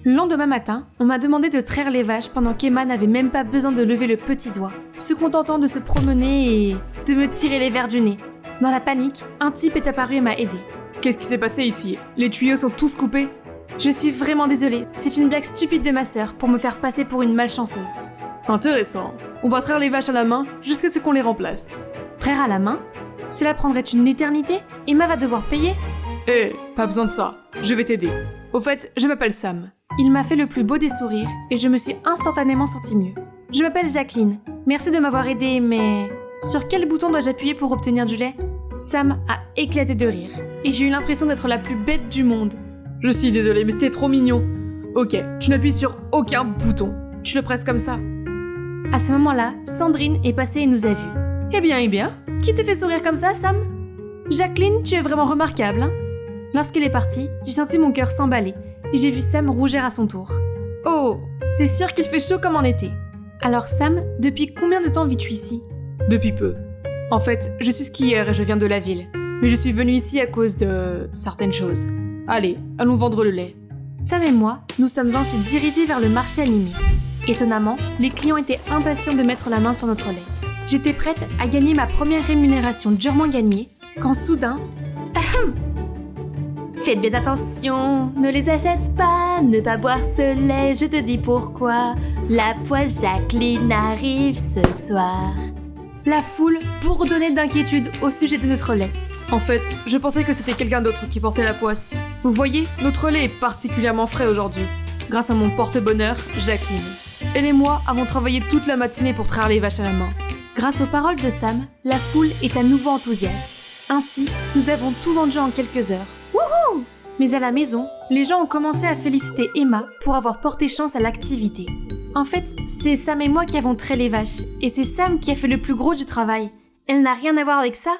Le lendemain matin, on m'a demandé de traire les vaches pendant qu'Emma n'avait même pas besoin de lever le petit doigt, se contentant de se promener et de me tirer les verres du nez. Dans la panique, un type est apparu et m'a aidé. Qu'est-ce qui s'est passé ici? Les tuyaux sont tous coupés? Je suis vraiment désolée, c'est une blague stupide de ma sœur pour me faire passer pour une malchanceuse. Intéressant. On va traire les vaches à la main jusqu'à ce qu'on les remplace. Traire à la main? Cela prendrait une éternité? Emma va devoir payer? Pas besoin de ça. Je vais t'aider. Au fait, je m'appelle Sam. Il m'a fait le plus beau des sourires et je me suis instantanément sentie mieux. Je m'appelle Jacqueline. Merci de m'avoir aidée, mais... Sur quel bouton dois-je appuyer pour obtenir du lait? Sam a éclaté de rire et j'ai eu l'impression d'être la plus bête du monde. Je suis désolée, mais c'était trop mignon. Ok, tu n'appuies sur aucun bouton. Tu le presses comme ça. À ce moment-là, Sandrine est passée et nous a vus. Eh bien, qui te fait sourire comme ça, Sam? Jacqueline, tu es vraiment remarquable, hein? Lorsqu'elle est partie, j'ai senti mon cœur s'emballer et j'ai vu Sam rougir à son tour. Oh, c'est sûr qu'il fait chaud comme en été. Alors Sam, depuis combien de temps vis-tu ici? Depuis peu. En fait, je suis skieur et je viens de la ville. Mais je suis venue ici à cause de... certaines choses. Allez, allons vendre le lait. Sam et moi, nous sommes ensuite dirigés vers le marché animé. Étonnamment, les clients étaient impatients de mettre la main sur notre lait. J'étais prête à gagner ma première rémunération durement gagnée, quand soudain... Faites bien attention, ne les achète pas, ne pas boire ce lait, je te dis pourquoi. La poisse Jacqueline arrive ce soir. La foule bourdonnait d'inquiétude au sujet de notre lait. En fait, je pensais que c'était quelqu'un d'autre qui portait la poisse. Vous voyez, notre lait est particulièrement frais aujourd'hui, grâce à mon porte-bonheur, Jacqueline. Elle et moi avons travaillé toute la matinée pour traire les vaches à la main. Grâce aux paroles de Sam, la foule est à nouveau enthousiaste. Ainsi, nous avons tout vendu en quelques heures. Wouhou! Mais à la maison, les gens ont commencé à féliciter Emma pour avoir porté chance à l'activité. En fait, c'est Sam et moi qui avons trait les vaches, et c'est Sam qui a fait le plus gros du travail. Elle n'a rien à voir avec ça.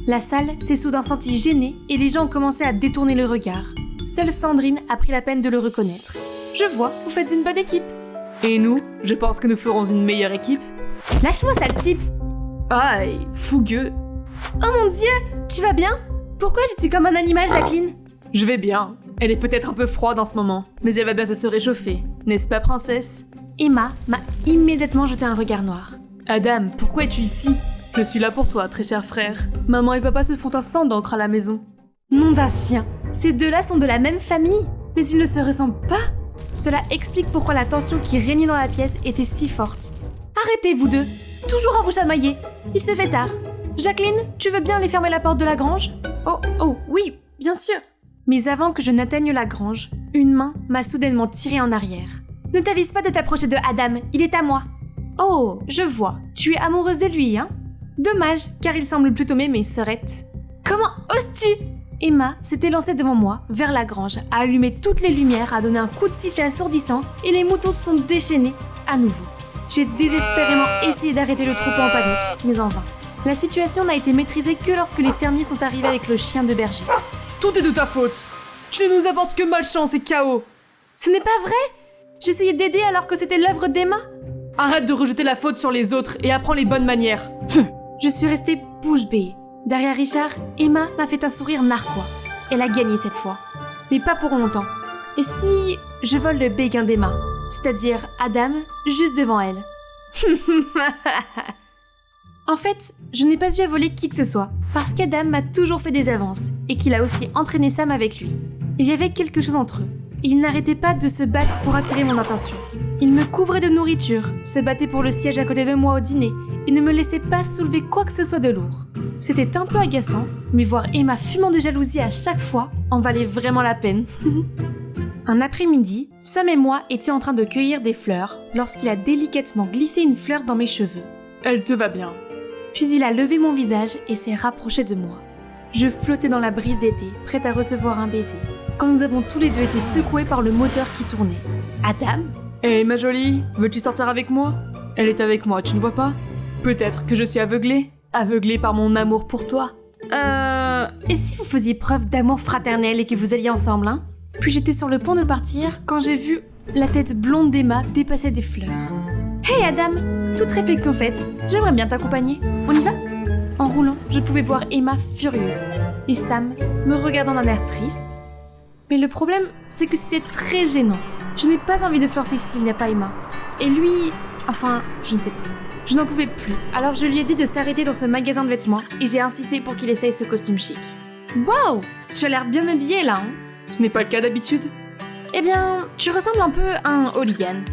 La salle s'est soudain sentie gênée et les gens ont commencé à détourner le regard. Seule Sandrine a pris la peine de le reconnaître. Je vois, vous faites une bonne équipe. Et nous, je pense que nous ferons une meilleure équipe. Lâche-moi, sale type. Aïe, fougueux. Oh mon Dieu, tu vas bien? Pourquoi dis-tu comme un animal, Jacqueline? Je vais bien. Elle est peut-être un peu froide en ce moment, mais elle va bientôt se réchauffer. N'est-ce pas, princesse? Emma m'a immédiatement jeté un regard noir. Adam, pourquoi es-tu ici? Je suis là pour toi, très cher frère. Maman et papa se font un sang d'encre à la maison. Nom d'un chien. Ces deux-là sont de la même famille, mais ils ne se ressemblent pas. Cela explique pourquoi la tension qui régnait dans la pièce était si forte. Arrêtez, vous deux. Toujours à vous chamailler. Il se fait tard. Jacqueline, tu veux bien aller fermer la porte de la grange? Oh, oui, bien sûr. Mais avant que je n'atteigne la grange, une main m'a soudainement tirée en arrière. Ne t'avise pas de t'approcher de Adam, il est à moi. Oh, je vois. Tu es amoureuse de lui, hein? Dommage, car il semble plutôt m'aimer, sœurette. Comment oses-tu? Emma s'était lancée devant moi, vers la grange, a allumé toutes les lumières, a donné un coup de sifflet assourdissant et les moutons se sont déchaînés à nouveau. J'ai désespérément essayé d'arrêter le troupeau en panique, mais en vain. La situation n'a été maîtrisée que lorsque les fermiers sont arrivés avec le chien de berger. Tout est de ta faute. Tu ne nous apportes que malchance et chaos. Ce n'est pas vrai? J'essayais d'aider alors que c'était l'œuvre d'Emma. Arrête de rejeter la faute sur les autres et apprends les bonnes manières. Je suis restée bouche bée. Derrière Richard, Emma m'a fait un sourire narquois. Elle a gagné cette fois. Mais pas pour longtemps. Et si je vole le béguin d'Emma, c'est-à-dire Adam, juste devant elle? En fait, je n'ai pas eu à voler qui que ce soit, parce qu'Adam m'a toujours fait des avances, et qu'il a aussi entraîné Sam avec lui. Il y avait quelque chose entre eux. Il n'arrêtait pas de se battre pour attirer mon attention. Il me couvrait de nourriture, se battait pour le siège à côté de moi au dîner, et ne me laissait pas soulever quoi que ce soit de lourd. C'était un peu agaçant, mais voir Emma fumant de jalousie à chaque fois en valait vraiment la peine. Un après-midi, Sam et moi étions en train de cueillir des fleurs lorsqu'il a délicatement glissé une fleur dans mes cheveux. Elle te va bien. Puis il a levé mon visage et s'est rapproché de moi. Je flottais dans la brise d'été, prête à recevoir un baiser, quand nous avons tous les deux été secoués par le moteur qui tournait. Adam? Hé, ma jolie, veux-tu sortir avec moi? Elle est avec moi, tu ne vois pas? Peut-être que je suis aveuglée. Aveuglée par mon amour pour toi. Et si vous faisiez preuve d'amour fraternel et que vous alliez ensemble, hein? Puis j'étais sur le point de partir quand j'ai vu la tête blonde d'Emma dépasser des fleurs. Hey Adam! Toute réflexion faite, j'aimerais bien t'accompagner. On y va? En roulant, je pouvais voir Emma furieuse et Sam me regardant d'un air triste. Mais le problème, c'est que c'était très gênant. Je n'ai pas envie de flirter s'il n'y a pas Emma. Et lui, enfin, je ne sais pas. Je n'en pouvais plus, alors je lui ai dit de s'arrêter dans ce magasin de vêtements et j'ai insisté pour qu'il essaye ce costume chic. Waouh! Tu as l'air bien habillée là, hein? Ce n'est pas le cas d'habitude. Eh bien, tu ressembles un peu à un hooligan.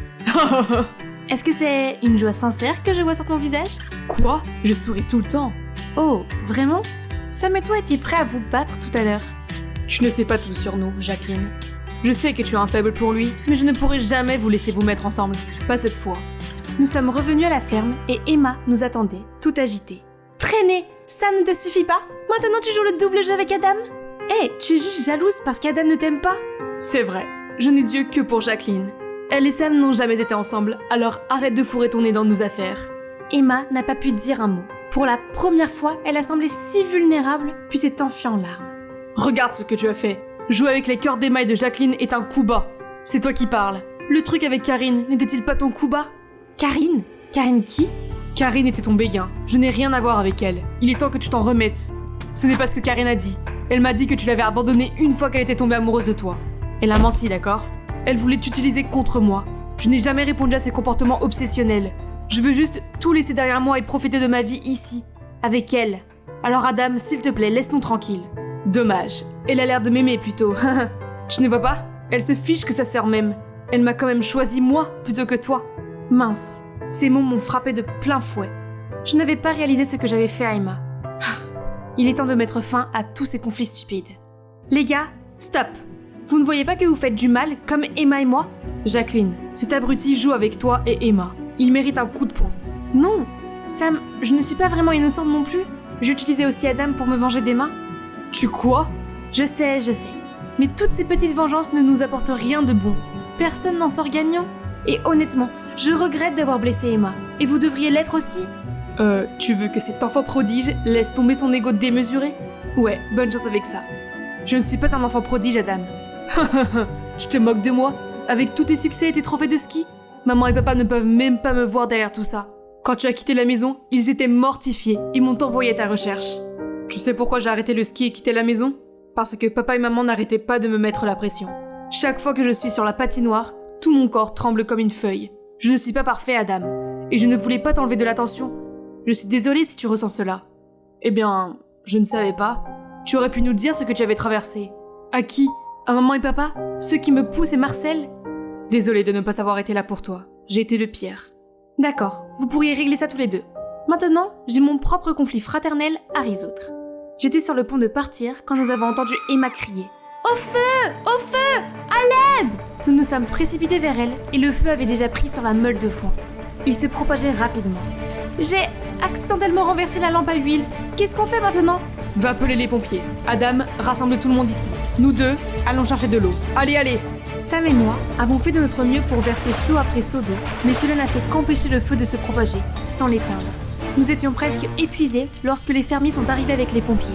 Est-ce que c'est une joie sincère que je vois sur ton visage? Quoi? Je souris tout le temps. Oh, vraiment? Sam et toi étiez prêts à vous battre tout à l'heure. Tu ne sais pas tout sur nous, Jacqueline. Je sais que tu as un faible pour lui, mais je ne pourrai jamais vous laisser vous mettre ensemble. Pas cette fois. Nous sommes revenus à la ferme et Emma nous attendait, tout agitée. Traîner, ça ne te suffit pas? Maintenant tu joues le double jeu avec Adam? Hé, tu es juste jalouse parce qu'Adam ne t'aime pas? C'est vrai, je n'ai d'yeux que pour Jacqueline. Elle et Sam n'ont jamais été ensemble, alors arrête de fourrer ton nez dans nos affaires. Emma n'a pas pu dire un mot. Pour la première fois, elle a semblé si vulnérable, puis s'est enfuie en larmes. Regarde ce que tu as fait. Jouer avec les cœurs d'Emma et de Jacqueline est un coup bas. C'est toi qui parles. Le truc avec Karine, n'était-il pas ton coup bas? Karine? Karine qui? Karine était ton béguin. Je n'ai rien à voir avec elle. Il est temps que tu t'en remettes. Ce n'est pas ce que Karine a dit. Elle m'a dit que tu l'avais abandonnée une fois qu'elle était tombée amoureuse de toi. Elle a menti, d'accord? Elle voulait t'utiliser contre moi. Je n'ai jamais répondu à ses comportements obsessionnels. Je veux juste tout laisser derrière moi et profiter de ma vie ici, avec elle. Alors Adam, s'il te plaît, laisse-nous tranquilles. Dommage. Elle a l'air de m'aimer plutôt. Tu ne vois pas? Elle se fiche que sa sœur m'aime. Elle m'a quand même choisi moi plutôt que toi. Mince, ces mots m'ont frappé de plein fouet. Je n'avais pas réalisé ce que j'avais fait à Emma. Il est temps de mettre fin à tous ces conflits stupides. Les gars, stop! Vous ne voyez pas que vous faites du mal, comme Emma et moi? Jacqueline, cet abruti joue avec toi et Emma. Il mérite un coup de poing. Non! Sam, je ne suis pas vraiment innocente non plus. J'utilisais aussi Adam pour me venger d'Emma. Tu quoi? Je sais. Mais toutes ces petites vengeances ne nous apportent rien de bon. Personne n'en sort gagnant. Et honnêtement, je regrette d'avoir blessé Emma. Et vous devriez l'être aussi. Tu veux que cet enfant prodige laisse tomber son ego démesuré? Ouais, bonne chance avec ça. Je ne suis pas un enfant prodige, Adam. Tu te moques de moi? Avec tous tes succès et tes trophées de ski? Maman et papa ne peuvent même pas me voir derrière tout ça. Quand tu as quitté la maison, ils étaient mortifiés et m'ont envoyé à ta recherche. Tu sais pourquoi j'ai arrêté le ski et quitté la maison? Parce que papa et maman n'arrêtaient pas de me mettre la pression. Chaque fois que je suis sur la patinoire, tout mon corps tremble comme une feuille. Je ne suis pas parfait, Adam. Et je ne voulais pas t'enlever de l'attention. Je suis désolée si tu ressens cela. Eh bien, je ne savais pas. Tu aurais pu nous dire ce que tu avais traversé. À qui? À maman et papa? Ceux qui me poussent et Marcel? Désolée de ne pas avoir été là pour toi. J'ai été le pire. D'accord, vous pourriez régler ça tous les deux. Maintenant, j'ai mon propre conflit fraternel à résoudre. J'étais sur le pont de partir quand nous avons entendu Emma crier. Au feu! Au feu! À l'aide! Nous nous sommes précipités vers elle et le feu avait déjà pris sur la meule de foin. Il se propageait rapidement. J'ai accidentellement renversé la lampe à huile. Qu'est-ce qu'on fait maintenant? Va appeler les pompiers. Adam, rassemble tout le monde ici. Nous deux, allons chercher de l'eau. Allez, allez! Sam et moi avons fait de notre mieux pour verser seau après seau d'eau, mais cela n'a fait qu'empêcher le feu de se propager, sans l'éteindre. Nous étions presque épuisés lorsque les fermiers sont arrivés avec les pompiers.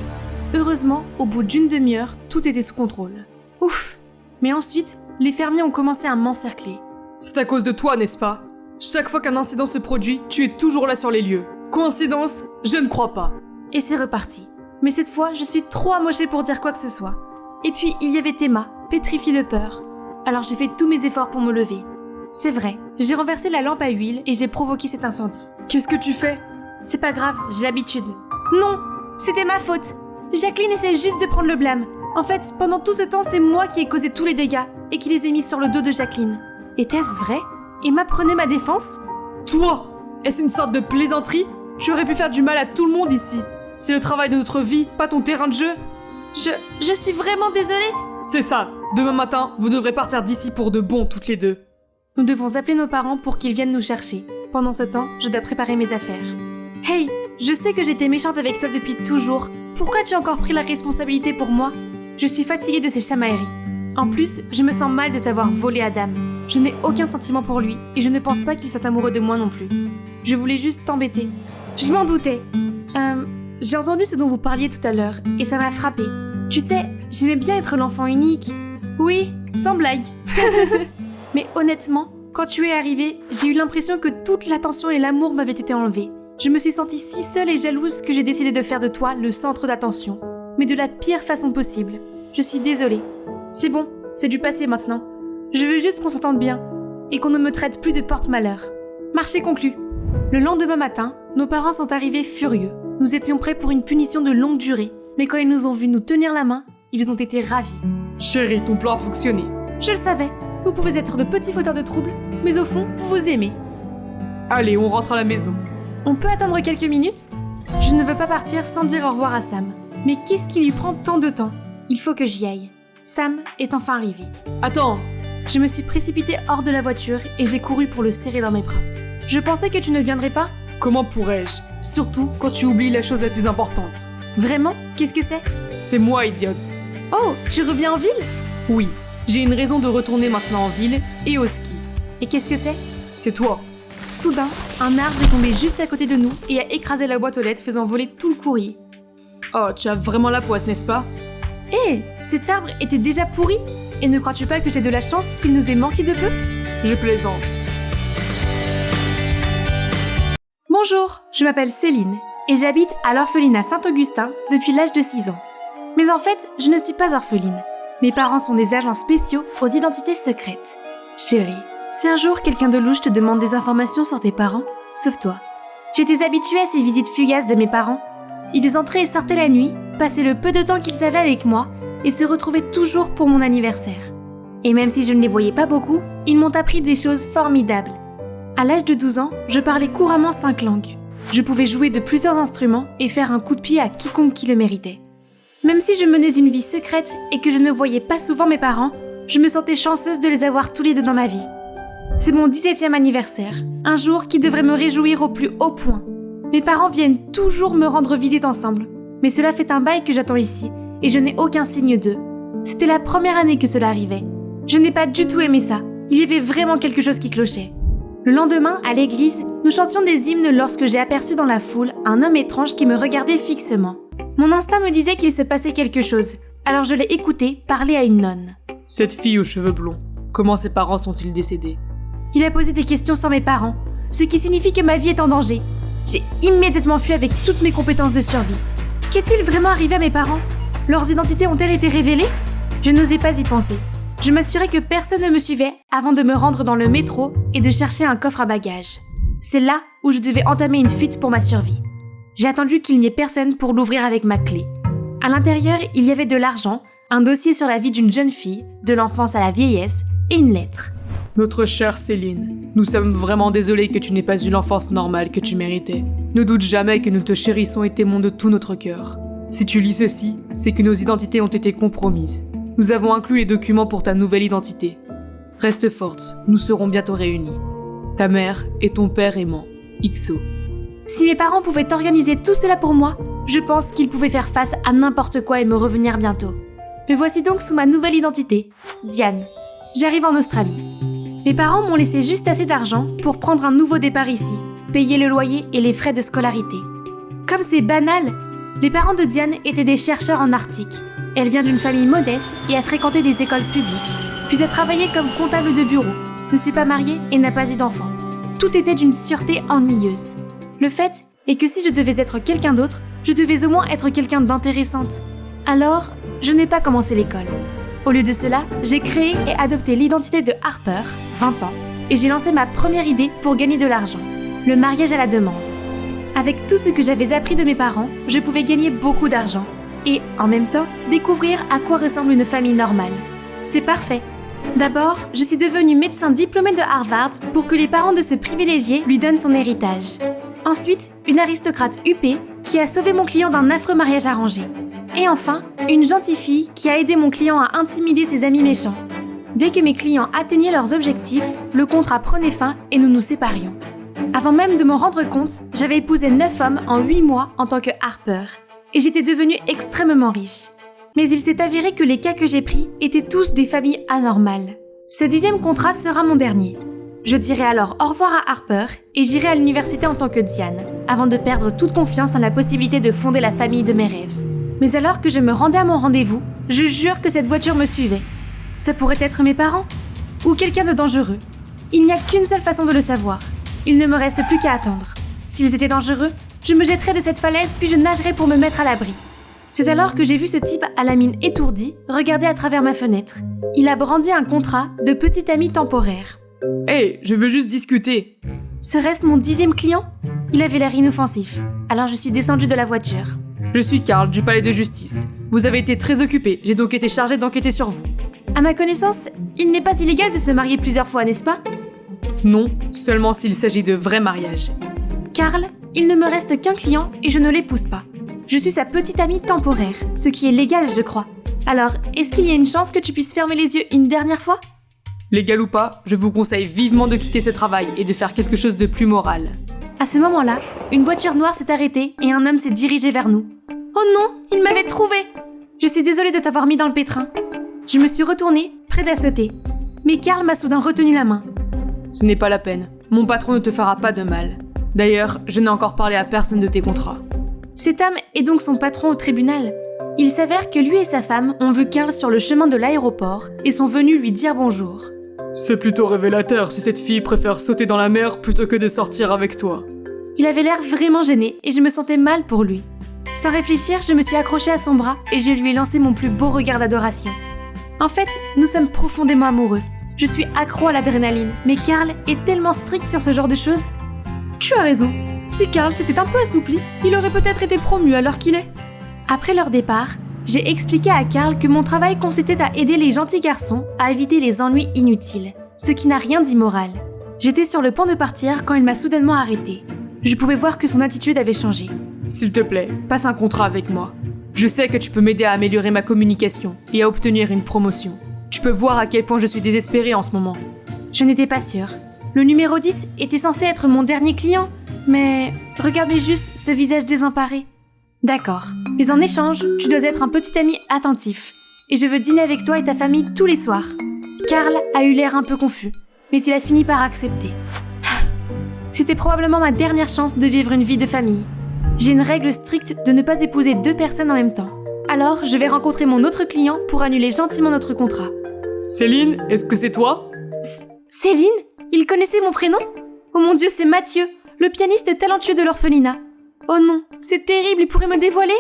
Heureusement, au bout d'une demi-heure, tout était sous contrôle. Ouf! Mais ensuite, les fermiers ont commencé à m'encercler. C'est à cause de toi, n'est-ce pas? Chaque fois qu'un incident se produit, tu es toujours là sur les lieux. Coïncidence? Je ne crois pas. Et c'est reparti. Mais cette fois, je suis trop amochée pour dire quoi que ce soit. Et puis, il y avait Emma, pétrifiée de peur. Alors j'ai fait tous mes efforts pour me lever. C'est vrai, j'ai renversé la lampe à huile et j'ai provoqué cet incendie. Qu'est-ce que tu fais? C'est pas grave, j'ai l'habitude. Non, c'était ma faute. Jacqueline essaie juste de prendre le blâme. En fait, pendant tout ce temps, c'est moi qui ai causé tous les dégâts et qui les ai mis sur le dos de Jacqueline. Était-ce vrai? Emma prenait ma défense? Toi? Est-ce une sorte de plaisanterie? Tu aurais pu faire du mal à tout le monde ici. C'est le travail de notre vie, pas ton terrain de jeu. Je suis vraiment désolée. C'est ça. Demain matin, vous devrez partir d'ici pour de bon toutes les deux. Nous devons appeler nos parents pour qu'ils viennent nous chercher. Pendant ce temps, je dois préparer mes affaires. Hey, je sais que j'étais méchante avec toi depuis toujours. Pourquoi tu as encore pris la responsabilité pour moi? Je suis fatiguée de ces chamailleries. En plus, je me sens mal de t'avoir volé Adam. Je n'ai aucun sentiment pour lui et je ne pense pas qu'il soit amoureux de moi non plus. Je voulais juste t'embêter. Je m'en doutais. J'ai entendu ce dont vous parliez tout à l'heure et ça m'a frappée. Tu sais, j'aimais bien être l'enfant unique. Oui, sans blague. Mais honnêtement, quand tu es arrivé, j'ai eu l'impression que toute l'attention et l'amour m'avaient été enlevés. Je me suis sentie si seule et jalouse que j'ai décidé de faire de toi le centre d'attention. Mais de la pire façon possible. Je suis désolée. C'est bon, c'est du passé maintenant. Je veux juste qu'on s'entende bien et qu'on ne me traite plus de porte-malheur. Marché conclu. Le lendemain matin, nos parents sont arrivés furieux. Nous étions prêts pour une punition de longue durée, mais quand ils nous ont vus nous tenir la main, ils ont été ravis. Chérie, ton plan a fonctionné. Je le savais. Vous pouvez être de petits fauteurs de troubles, mais au fond, vous vous aimez. Allez, on rentre à la maison. On peut attendre quelques minutes? Je ne veux pas partir sans dire au revoir à Sam. Mais qu'est-ce qui lui prend tant de temps? Il faut que j'y aille. Sam est enfin arrivé. Attends! Je me suis précipitée hors de la voiture et j'ai couru pour le serrer dans mes bras. Je pensais que tu ne viendrais pas? Comment pourrais-je? Surtout quand tu oublies la chose la plus importante. Vraiment? Qu'est-ce que c'est? C'est moi, idiote. Oh, tu reviens en ville? Oui, j'ai une raison de retourner maintenant en ville et au ski. Et qu'est-ce que c'est? C'est toi. Soudain, un arbre est tombé juste à côté de nous et a écrasé la boîte aux lettres faisant voler tout le courrier. Oh, tu as vraiment la poisse, n'est-ce pas? Hé, cet arbre était déjà pourri? Et ne crois-tu pas que j'ai de la chance qu'il nous ait manqué de peu? Je plaisante. Bonjour, je m'appelle Céline et j'habite à l'orphelinat Saint-Augustin depuis l'âge de 6 ans. Mais en fait, je ne suis pas orpheline. Mes parents sont des agents spéciaux aux identités secrètes. Chérie, si un jour quelqu'un de louche te demande des informations sur tes parents, sauve-toi. J'étais habituée à ces visites fugaces de mes parents. Ils entraient et sortaient la nuit, passaient le peu de temps qu'ils avaient avec moi et se retrouvaient toujours pour mon anniversaire. Et même si je ne les voyais pas beaucoup, ils m'ont appris des choses formidables. À l'âge de 12 ans, je parlais couramment 5 langues. Je pouvais jouer de plusieurs instruments et faire un coup de pied à quiconque qui le méritait. Même si je menais une vie secrète et que je ne voyais pas souvent mes parents, je me sentais chanceuse de les avoir tous les deux dans ma vie. C'est mon 17e anniversaire, un jour qui devrait me réjouir au plus haut point. Mes parents viennent toujours me rendre visite ensemble, mais cela fait un bail que j'attends ici et je n'ai aucun signe d'eux. C'était la première année que cela arrivait. Je n'ai pas du tout aimé ça. Il y avait vraiment quelque chose qui clochait. Le lendemain, à l'église, nous chantions des hymnes lorsque j'ai aperçu dans la foule un homme étrange qui me regardait fixement. Mon instinct me disait qu'il se passait quelque chose, alors je l'ai écouté parler à une nonne. Cette fille aux cheveux blonds, comment ses parents sont-ils décédés? Il a posé des questions sur mes parents, ce qui signifie que ma vie est en danger. J'ai immédiatement fui avec toutes mes compétences de survie. Qu'est-il vraiment arrivé à mes parents? Leurs identités ont-elles été révélées? Je n'osais pas y penser. Je m'assurais que personne ne me suivait avant de me rendre dans le métro et de chercher un coffre à bagages. C'est là où je devais entamer une fuite pour ma survie. J'ai attendu qu'il n'y ait personne pour l'ouvrir avec ma clé. À l'intérieur, il y avait de l'argent, un dossier sur la vie d'une jeune fille, de l'enfance à la vieillesse, et une lettre. Notre chère Céline, nous sommes vraiment désolés que tu n'aies pas eu l'enfance normale que tu méritais. Ne doute jamais que nous te chérissons et t'aimons de tout notre cœur. Si tu lis ceci, c'est que nos identités ont été compromises. Nous avons inclus les documents pour ta nouvelle identité. Reste forte, nous serons bientôt réunis. Ta mère et ton père aimant, XO. Si mes parents pouvaient organiser tout cela pour moi, je pense qu'ils pouvaient faire face à n'importe quoi et me revenir bientôt. Me voici donc sous ma nouvelle identité, Diane. J'arrive en Australie. Mes parents m'ont laissé juste assez d'argent pour prendre un nouveau départ ici, payer le loyer et les frais de scolarité. Comme c'est banal, les parents de Diane étaient des chercheurs en Arctique. Elle vient d'une famille modeste et a fréquenté des écoles publiques, puis a travaillé comme comptable de bureau, ne s'est pas mariée et n'a pas eu d'enfant. Tout était d'une sûreté ennuyeuse. Le fait est que si je devais être quelqu'un d'autre, je devais au moins être quelqu'un d'intéressante. Alors, je n'ai pas commencé l'école. Au lieu de cela, j'ai créé et adopté l'identité de Harper, 20 ans, et j'ai lancé ma première idée pour gagner de l'argent, le mariage à la demande. Avec tout ce que j'avais appris de mes parents, je pouvais gagner beaucoup d'argent et, en même temps, découvrir à quoi ressemble une famille normale. C'est parfait. D'abord, je suis devenue médecin diplômé de Harvard pour que les parents de ce privilégié lui donnent son héritage. Ensuite, une aristocrate huppée qui a sauvé mon client d'un affreux mariage arrangé. Et enfin, une gentille fille qui a aidé mon client à intimider ses amis méchants. Dès que mes clients atteignaient leurs objectifs, le contrat prenait fin et nous nous séparions. Avant même de m'en rendre compte, j'avais épousé 9 hommes en 8 mois en tant que Harper. Et j'étais devenue extrêmement riche. Mais il s'est avéré que les cas que j'ai pris étaient tous des familles anormales. Ce 10e contrat sera mon dernier. Je dirai alors au revoir à Harper et j'irai à l'université en tant que Diane, avant de perdre toute confiance en la possibilité de fonder la famille de mes rêves. Mais alors que je me rendais à mon rendez-vous, je jure que cette voiture me suivait. Ça pourrait être mes parents ou quelqu'un de dangereux. Il n'y a qu'une seule façon de le savoir. Il ne me reste plus qu'à attendre. S'ils étaient dangereux, je me jetterais de cette falaise puis je nagerais pour me mettre à l'abri. C'est alors que j'ai vu ce type à la mine étourdie regarder à travers ma fenêtre. Il a brandi un contrat de petit ami temporaire. Hey, je veux juste discuter. Serait-ce mon 10e client? Il avait l'air inoffensif. Alors je suis descendue de la voiture. Je suis Carl du palais de justice. Vous avez été très occupé, j'ai donc été chargé d'enquêter sur vous. À ma connaissance, il n'est pas illégal de se marier plusieurs fois, n'est-ce pas? Non, seulement s'il s'agit de vrais mariages. Carl, il ne me reste qu'un client et je ne l'épouse pas. Je suis sa petite amie temporaire, ce qui est légal, je crois. Alors, est-ce qu'il y a une chance que tu puisses fermer les yeux une dernière fois? Légal ou pas, je vous conseille vivement de quitter ce travail et de faire quelque chose de plus moral. À ce moment-là, une voiture noire s'est arrêtée et un homme s'est dirigé vers nous. Oh non, il m'avait trouvé! Je suis désolée de t'avoir mis dans le pétrin. Je me suis retournée, prête à sauter. Mais Carl m'a soudain retenu la main. Ce n'est pas la peine. Mon patron ne te fera pas de mal. D'ailleurs, je n'ai encore parlé à personne de tes contrats. Cet homme est donc son patron au tribunal. Il s'avère que lui et sa femme ont vu Carl sur le chemin de l'aéroport et sont venus lui dire bonjour. C'est plutôt révélateur si cette fille préfère sauter dans la mer plutôt que de sortir avec toi. Il avait l'air vraiment gêné et je me sentais mal pour lui. Sans réfléchir, je me suis accrochée à son bras et je lui ai lancé mon plus beau regard d'adoration. En fait, nous sommes profondément amoureux. Je suis accro à l'adrénaline, mais Carl est tellement strict sur ce genre de choses. Tu as raison. Si Carl s'était un peu assoupli, il aurait peut-être été promu à l'heure qu'il est. Après leur départ, j'ai expliqué à Carl que mon travail consistait à aider les gentils garçons à éviter les ennuis inutiles, ce qui n'a rien d'immoral. J'étais sur le point de partir quand il m'a soudainement arrêtée. Je pouvais voir que son attitude avait changé. S'il te plaît, passe un contrat avec moi. Je sais que tu peux m'aider à améliorer ma communication et à obtenir une promotion. Tu peux voir à quel point je suis désespérée en ce moment. Je n'étais pas sûre. Le numéro 10 était censé être mon dernier client, mais regardez juste ce visage désemparé. D'accord, mais en échange, tu dois être un petit ami attentif. et je veux dîner avec toi et ta famille tous les soirs. Karl a eu l'air un peu confus, mais il a fini par accepter. C'était probablement ma dernière chance de vivre une vie de famille. J'ai une règle stricte de ne pas épouser 2 personnes en même temps. Alors, je vais rencontrer mon autre client pour annuler gentiment notre contrat. Céline, est-ce que c'est toi? Céline? Il connaissait mon prénom? Oh mon Dieu, c'est Mathieu, le pianiste talentueux de l'orphelinat. Oh non, c'est terrible, il pourrait me dévoiler?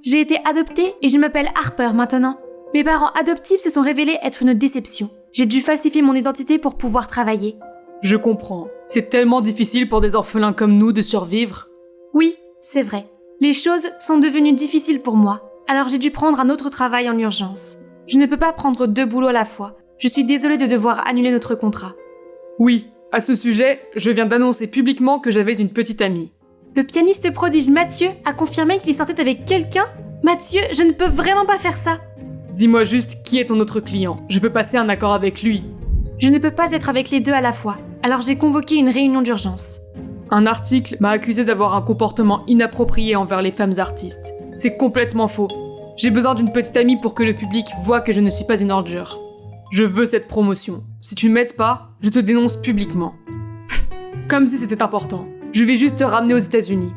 J'ai été adoptée et je m'appelle Harper maintenant. Mes parents adoptifs se sont révélés être une déception. J'ai dû falsifier mon identité pour pouvoir travailler. Je comprends. C'est tellement difficile pour des orphelins comme nous de survivre. Oui, c'est vrai. Les choses sont devenues difficiles pour moi, alors j'ai dû prendre un autre travail en urgence. Je ne peux pas prendre 2 boulots à la fois. Je suis désolée de devoir annuler notre contrat. Oui, à ce sujet, je viens d'annoncer publiquement que j'avais une petite amie. Le pianiste prodige Mathieu a confirmé qu'il sortait avec quelqu'un? Mathieu, je ne peux vraiment pas faire ça. Dis-moi juste qui est ton autre client. Je peux passer un accord avec lui. Je ne peux pas être avec les 2 à la fois, alors j'ai convoqué une réunion d'urgence. Un article m'a accusé d'avoir un comportement inapproprié envers les femmes artistes. C'est complètement faux. J'ai besoin d'une petite amie pour que le public voie que je ne suis pas une ordure. Je veux cette promotion. Si tu ne m'aides pas, je te dénonce publiquement. Comme si c'était important. Je vais juste te ramener aux États-Unis.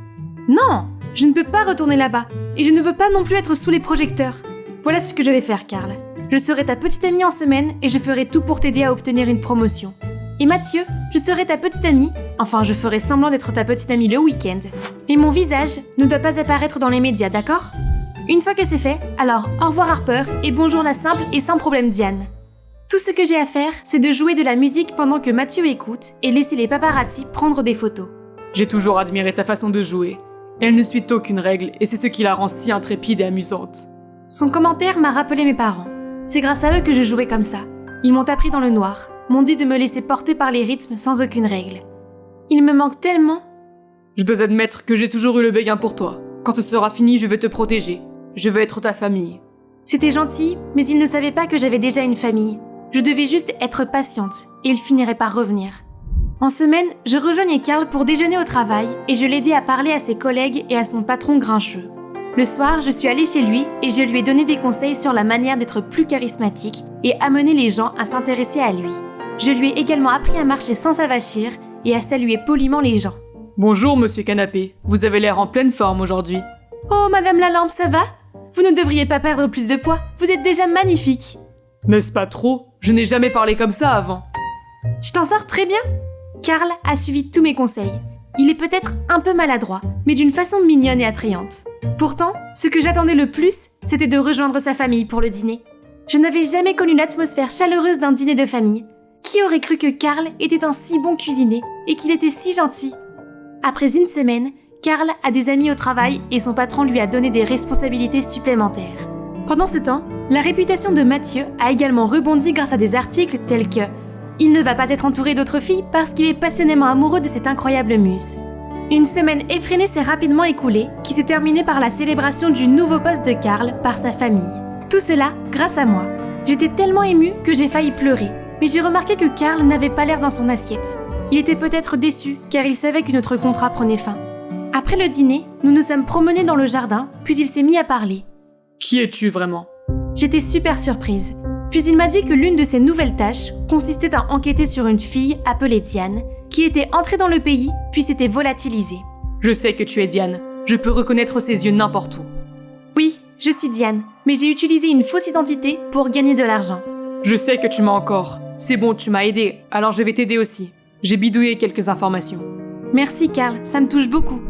Non, je ne peux pas retourner là-bas. Et je ne veux pas non plus être sous les projecteurs. Voilà ce que je vais faire, Karl. Je serai ta petite amie en semaine et je ferai tout pour t'aider à obtenir une promotion. Et Mathieu, je serai ta petite amie. Enfin, je ferai semblant d'être ta petite amie le week-end. Mais mon visage ne doit pas apparaître dans les médias, d'accord? Une fois que c'est fait, alors au revoir Harper et bonjour la simple et sans problème Diane. Tout ce que j'ai à faire, c'est de jouer de la musique pendant que Mathieu écoute et laisser les paparazzi prendre des photos. J'ai toujours admiré ta façon de jouer. Elle ne suit aucune règle et c'est ce qui la rend si intrépide et amusante. Son commentaire m'a rappelé mes parents. C'est grâce à eux que je jouais comme ça. Ils m'ont appris dans le noir, m'ont dit de me laisser porter par les rythmes sans aucune règle. Il me manque tellement. Je dois admettre que j'ai toujours eu le béguin pour toi. Quand ce sera fini, je veux te protéger. Je veux être ta famille. C'était gentil, mais ils ne savaient pas que j'avais déjà une famille. Je devais juste être patiente, et il finirait par revenir. En semaine, je rejoignais Karl pour déjeuner au travail, et je l'aidais à parler à ses collègues et à son patron grincheux. Le soir, je suis allée chez lui, et je lui ai donné des conseils sur la manière d'être plus charismatique et amener les gens à s'intéresser à lui. Je lui ai également appris à marcher sans s'avachir et à saluer poliment les gens. Bonjour, monsieur Canapé. Vous avez l'air en pleine forme aujourd'hui. Oh, madame la lampe, ça va? Vous ne devriez pas perdre plus de poids, vous êtes déjà magnifique. N'est-ce pas trop? Je n'ai jamais parlé comme ça avant. Tu t'en sors très bien. Karl a suivi tous mes conseils. Il est peut-être un peu maladroit, mais d'une façon mignonne et attrayante. Pourtant, ce que j'attendais le plus, c'était de rejoindre sa famille pour le dîner. Je n'avais jamais connu l'atmosphère chaleureuse d'un dîner de famille. Qui aurait cru que Karl était un si bon cuisinier et qu'il était si gentil? Après une semaine, Karl a des amis au travail et son patron lui a donné des responsabilités supplémentaires. Pendant ce temps, la réputation de Mathieu a également rebondi grâce à des articles tels que « Il ne va pas être entouré d'autres filles parce qu'il est passionnément amoureux de cette incroyable muse ». Une semaine effrénée s'est rapidement écoulée, qui s'est terminée par la célébration du nouveau poste de Karl par sa famille. Tout cela grâce à moi. J'étais tellement émue que j'ai failli pleurer, mais j'ai remarqué que Karl n'avait pas l'air dans son assiette. Il était peut-être déçu car il savait que notre contrat prenait fin. Après le dîner, nous nous sommes promenés dans le jardin, puis il s'est mis à parler. Qui es-tu vraiment? J'étais super surprise. Puis il m'a dit que l'une de ses nouvelles tâches consistait à enquêter sur une fille appelée Diane, qui était entrée dans le pays, puis s'était volatilisée. Je sais que tu es Diane. Je peux reconnaître ses yeux n'importe où. Oui, je suis Diane, mais j'ai utilisé une fausse identité pour gagner de l'argent. Je sais que tu m'as encore. C'est bon, tu m'as aidé, alors je vais t'aider aussi. J'ai bidouillé quelques informations. Merci Karl, ça me touche beaucoup.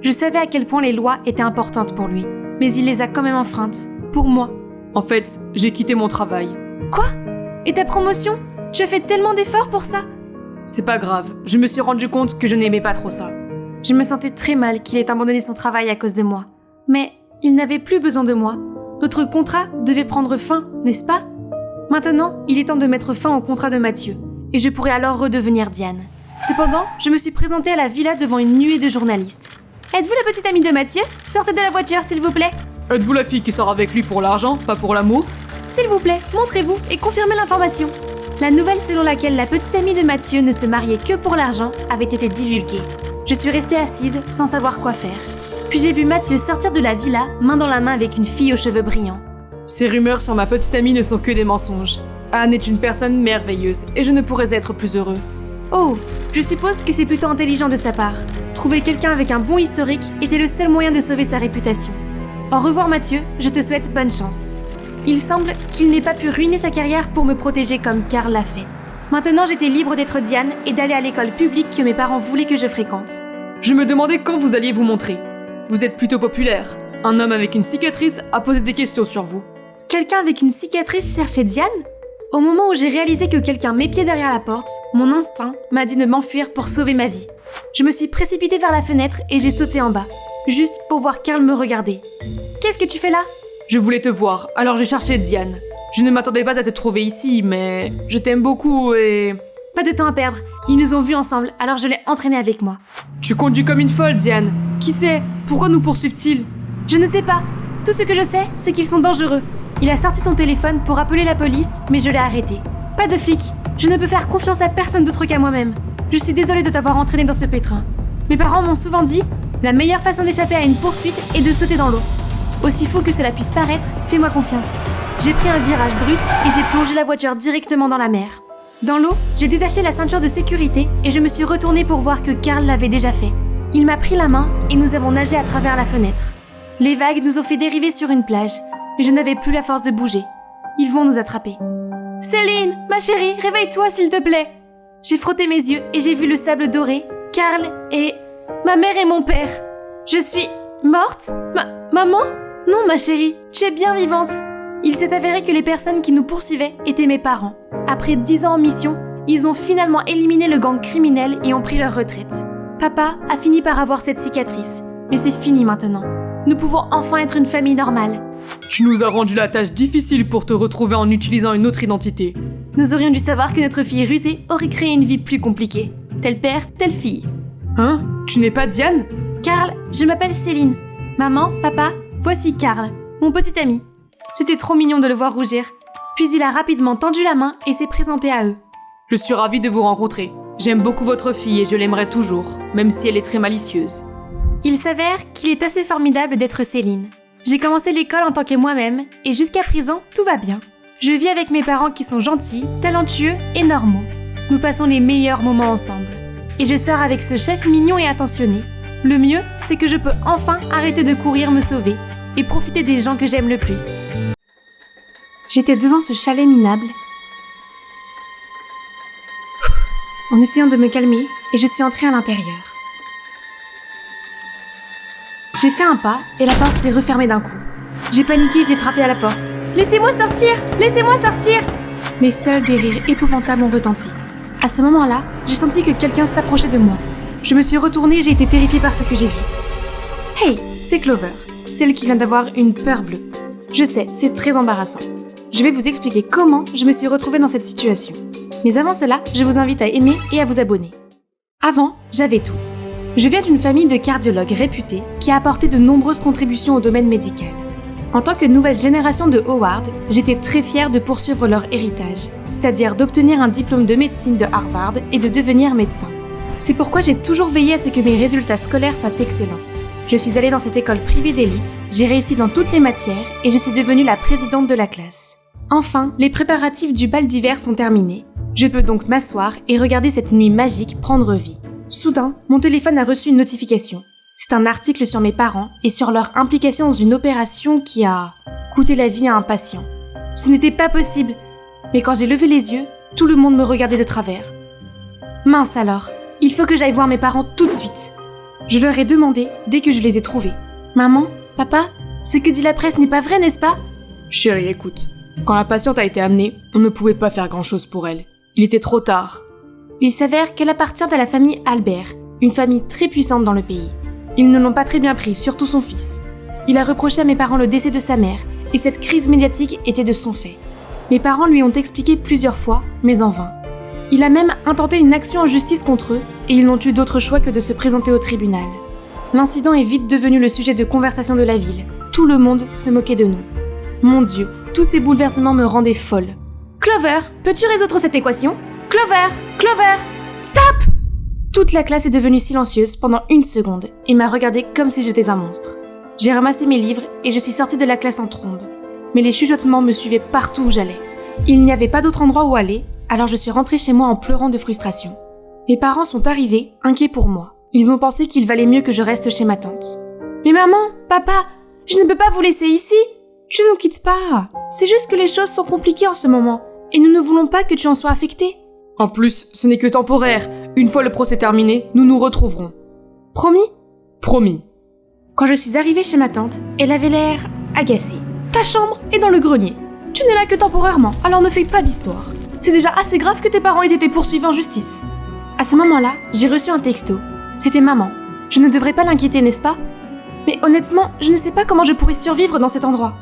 Je savais à quel point les lois étaient importantes pour lui, mais il les a quand même enfreintes. Pour moi. En fait, j'ai quitté mon travail. Quoi? Et ta promotion? Tu as fait tellement d'efforts pour ça? C'est pas grave, je me suis rendu compte que je n'aimais pas trop ça. Je me sentais très mal qu'il ait abandonné son travail à cause de moi. Mais il n'avait plus besoin de moi. Notre contrat devait prendre fin, n'est-ce pas? Maintenant, il est temps de mettre fin au contrat de Mathieu, et je pourrais alors redevenir Diane. Cependant, je me suis présentée à la villa devant une nuée de journalistes. Êtes-vous la petite amie de Mathieu? Sortez de la voiture, s'il vous plaît. Êtes-vous la fille qui sort avec lui pour l'argent, pas pour l'amour? S'il vous plaît, montrez-vous et confirmez l'information. La nouvelle selon laquelle la petite amie de Mathieu ne se mariait que pour l'argent avait été divulguée. Je suis restée assise sans savoir quoi faire. Puis j'ai vu Mathieu sortir de la villa, main dans la main avec une fille aux cheveux brillants. Ces rumeurs sur ma petite amie ne sont que des mensonges. Anne est une personne merveilleuse et je ne pourrais être plus heureux. Oh, je suppose que c'est plutôt intelligent de sa part. Trouver quelqu'un avec un bon historique était le seul moyen de sauver sa réputation. Au revoir Mathieu, je te souhaite bonne chance. Il semble qu'il n'ait pas pu ruiner sa carrière pour me protéger comme Karl l'a fait. Maintenant j'étais libre d'être Diane et d'aller à l'école publique que mes parents voulaient que je fréquente. Je me demandais quand vous alliez vous montrer. Vous êtes plutôt populaire. Un homme avec une cicatrice a posé des questions sur vous. Quelqu'un avec une cicatrice cherchait Diane ? Au moment où j'ai réalisé que quelqu'un m'épiait derrière la porte, mon instinct m'a dit de m'enfuir pour sauver ma vie. Je me suis précipitée vers la fenêtre et j'ai sauté en bas, juste pour voir Karl me regarder. « Qu'est-ce que tu fais là ?» Je voulais te voir, alors j'ai cherché Diane. Je ne m'attendais pas à te trouver ici, mais je t'aime beaucoup et... Pas de temps à perdre, ils nous ont vus ensemble, alors je l'ai entraîné avec moi. Tu conduis comme une folle, Diane. Qui sait? Pourquoi nous poursuivent-ils? Je ne sais pas. Tout ce que je sais, c'est qu'ils sont dangereux. Il a sorti son téléphone pour appeler la police, mais je l'ai arrêté. Pas de flic. Je ne peux faire confiance à personne d'autre qu'à moi-même. Je suis désolée de t'avoir entraîné dans ce pétrin. Mes parents m'ont souvent dit, la meilleure façon d'échapper à une poursuite est de sauter dans l'eau. Aussi fou que cela puisse paraître, fais-moi confiance. J'ai pris un virage brusque et j'ai plongé la voiture directement dans la mer. Dans l'eau, j'ai détaché la ceinture de sécurité et je me suis retournée pour voir que Karl l'avait déjà fait. Il m'a pris la main et nous avons nagé à travers la fenêtre. Les vagues nous ont fait dériver sur une plage, mais je n'avais plus la force de bouger. Ils vont nous attraper. « Céline, ma chérie, réveille-toi s'il te plaît !» J'ai frotté mes yeux et j'ai vu le sable doré, Karl et... ma mère et mon père. Je suis... morte ? Maman ? Non, ma chérie, tu es bien vivante. Il s'est avéré que les personnes qui nous poursuivaient étaient mes parents. Après 10 ans en mission, ils ont finalement éliminé le gang criminel et ont pris leur retraite. Papa a fini par avoir cette cicatrice, mais c'est fini maintenant. Nous pouvons enfin être une famille normale. Tu nous as rendu la tâche difficile pour te retrouver en utilisant une autre identité. Nous aurions dû savoir que notre fille rusée aurait créé une vie plus compliquée. Tel père, telle fille. Hein? Tu n'es pas Diane? Karl, je m'appelle Céline. Maman, papa, voici Karl, mon petit ami. C'était trop mignon de le voir rougir. Puis il a rapidement tendu la main et s'est présenté à eux. Je suis ravie de vous rencontrer. J'aime beaucoup votre fille et je l'aimerai toujours, même si elle est très malicieuse. Il s'avère qu'il est assez formidable d'être Céline. J'ai commencé l'école en tant que moi-même et jusqu'à présent, tout va bien. Je vis avec mes parents qui sont gentils, talentueux et normaux. Nous passons les meilleurs moments ensemble. Et je sors avec ce chef mignon et attentionné. Le mieux, c'est que je peux enfin arrêter de courir me sauver et profiter des gens que j'aime le plus. J'étais devant ce chalet minable, en essayant de me calmer, et je suis entrée à l'intérieur. J'ai fait un pas et la porte s'est refermée d'un coup. J'ai paniqué et j'ai frappé à la porte. « Laissez-moi sortir! Laissez-moi sortir !» Mais seuls des rires épouvantables ont retenti. À ce moment-là, j'ai senti que quelqu'un s'approchait de moi. Je me suis retournée et j'ai été terrifiée par ce que j'ai vu. « Hey, c'est Clover, celle qui vient d'avoir une peur bleue. Je sais, c'est très embarrassant. Je vais vous expliquer comment je me suis retrouvée dans cette situation. Mais avant cela, je vous invite à aimer et à vous abonner. Avant, j'avais tout. Je viens d'une famille de cardiologues réputés qui a apporté de nombreuses contributions au domaine médical. En tant que nouvelle génération de Howard, j'étais très fière de poursuivre leur héritage, c'est-à-dire d'obtenir un diplôme de médecine de Harvard et de devenir médecin. C'est pourquoi j'ai toujours veillé à ce que mes résultats scolaires soient excellents. Je suis allée dans cette école privée d'élite, j'ai réussi dans toutes les matières et je suis devenue la présidente de la classe. Enfin, les préparatifs du bal d'hiver sont terminés. Je peux donc m'asseoir et regarder cette nuit magique prendre vie. Soudain, mon téléphone a reçu une notification. C'est un article sur mes parents et sur leur implication dans une opération qui a coûté la vie à un patient. Ce n'était pas possible, mais quand j'ai levé les yeux, tout le monde me regardait de travers. Mince alors, il faut que j'aille voir mes parents tout de suite. Je leur ai demandé dès que je les ai trouvés. Maman, papa, ce que dit la presse n'est pas vrai, n'est-ce pas? Chérie, écoute. Quand la patiente a été amenée, on ne pouvait pas faire grand-chose pour elle. Il était trop tard. Il s'avère qu'elle appartient à la famille Albert, une famille très puissante dans le pays. Ils ne l'ont pas très bien pris, surtout son fils. Il a reproché à mes parents le décès de sa mère, et cette crise médiatique était de son fait. Mes parents lui ont expliqué plusieurs fois, mais en vain. Il a même intenté une action en justice contre eux, et ils n'ont eu d'autre choix que de se présenter au tribunal. L'incident est vite devenu le sujet de conversation de la ville. Tout le monde se moquait de nous. Mon Dieu, tous ces bouleversements me rendaient folle. Clover, peux-tu résoudre cette équation? Clover! Clover! Stop! Toute la classe est devenue silencieuse pendant 1 seconde et m'a regardée comme si j'étais un monstre. J'ai ramassé mes livres et je suis sortie de la classe en trombe. mais les chuchotements me suivaient partout où j'allais. Il n'y avait pas d'autre endroit où aller, alors je suis rentrée chez moi en pleurant de frustration. Mes parents sont arrivés, inquiets pour moi. Ils ont pensé qu'il valait mieux que je reste chez ma tante. Mais maman, papa, je ne peux pas vous laisser ici. Je ne nous quitte pas. C'est juste que les choses sont compliquées en ce moment, et nous ne voulons pas que tu en sois affecté. En plus, ce n'est que temporaire. Une fois le procès terminé, nous nous retrouverons. Promis ? Promis. Quand je suis arrivée chez ma tante, elle avait l'air agacée. Ta chambre est dans le grenier. Tu n'es là que temporairement, alors ne fais pas d'histoire. C'est déjà assez grave que tes parents aient été poursuivis en justice. À ce moment-là, j'ai reçu un texto. C'était maman. Je ne devrais pas l'inquiéter, n'est-ce pas ? Mais honnêtement, je ne sais pas comment je pourrais survivre dans cet endroit.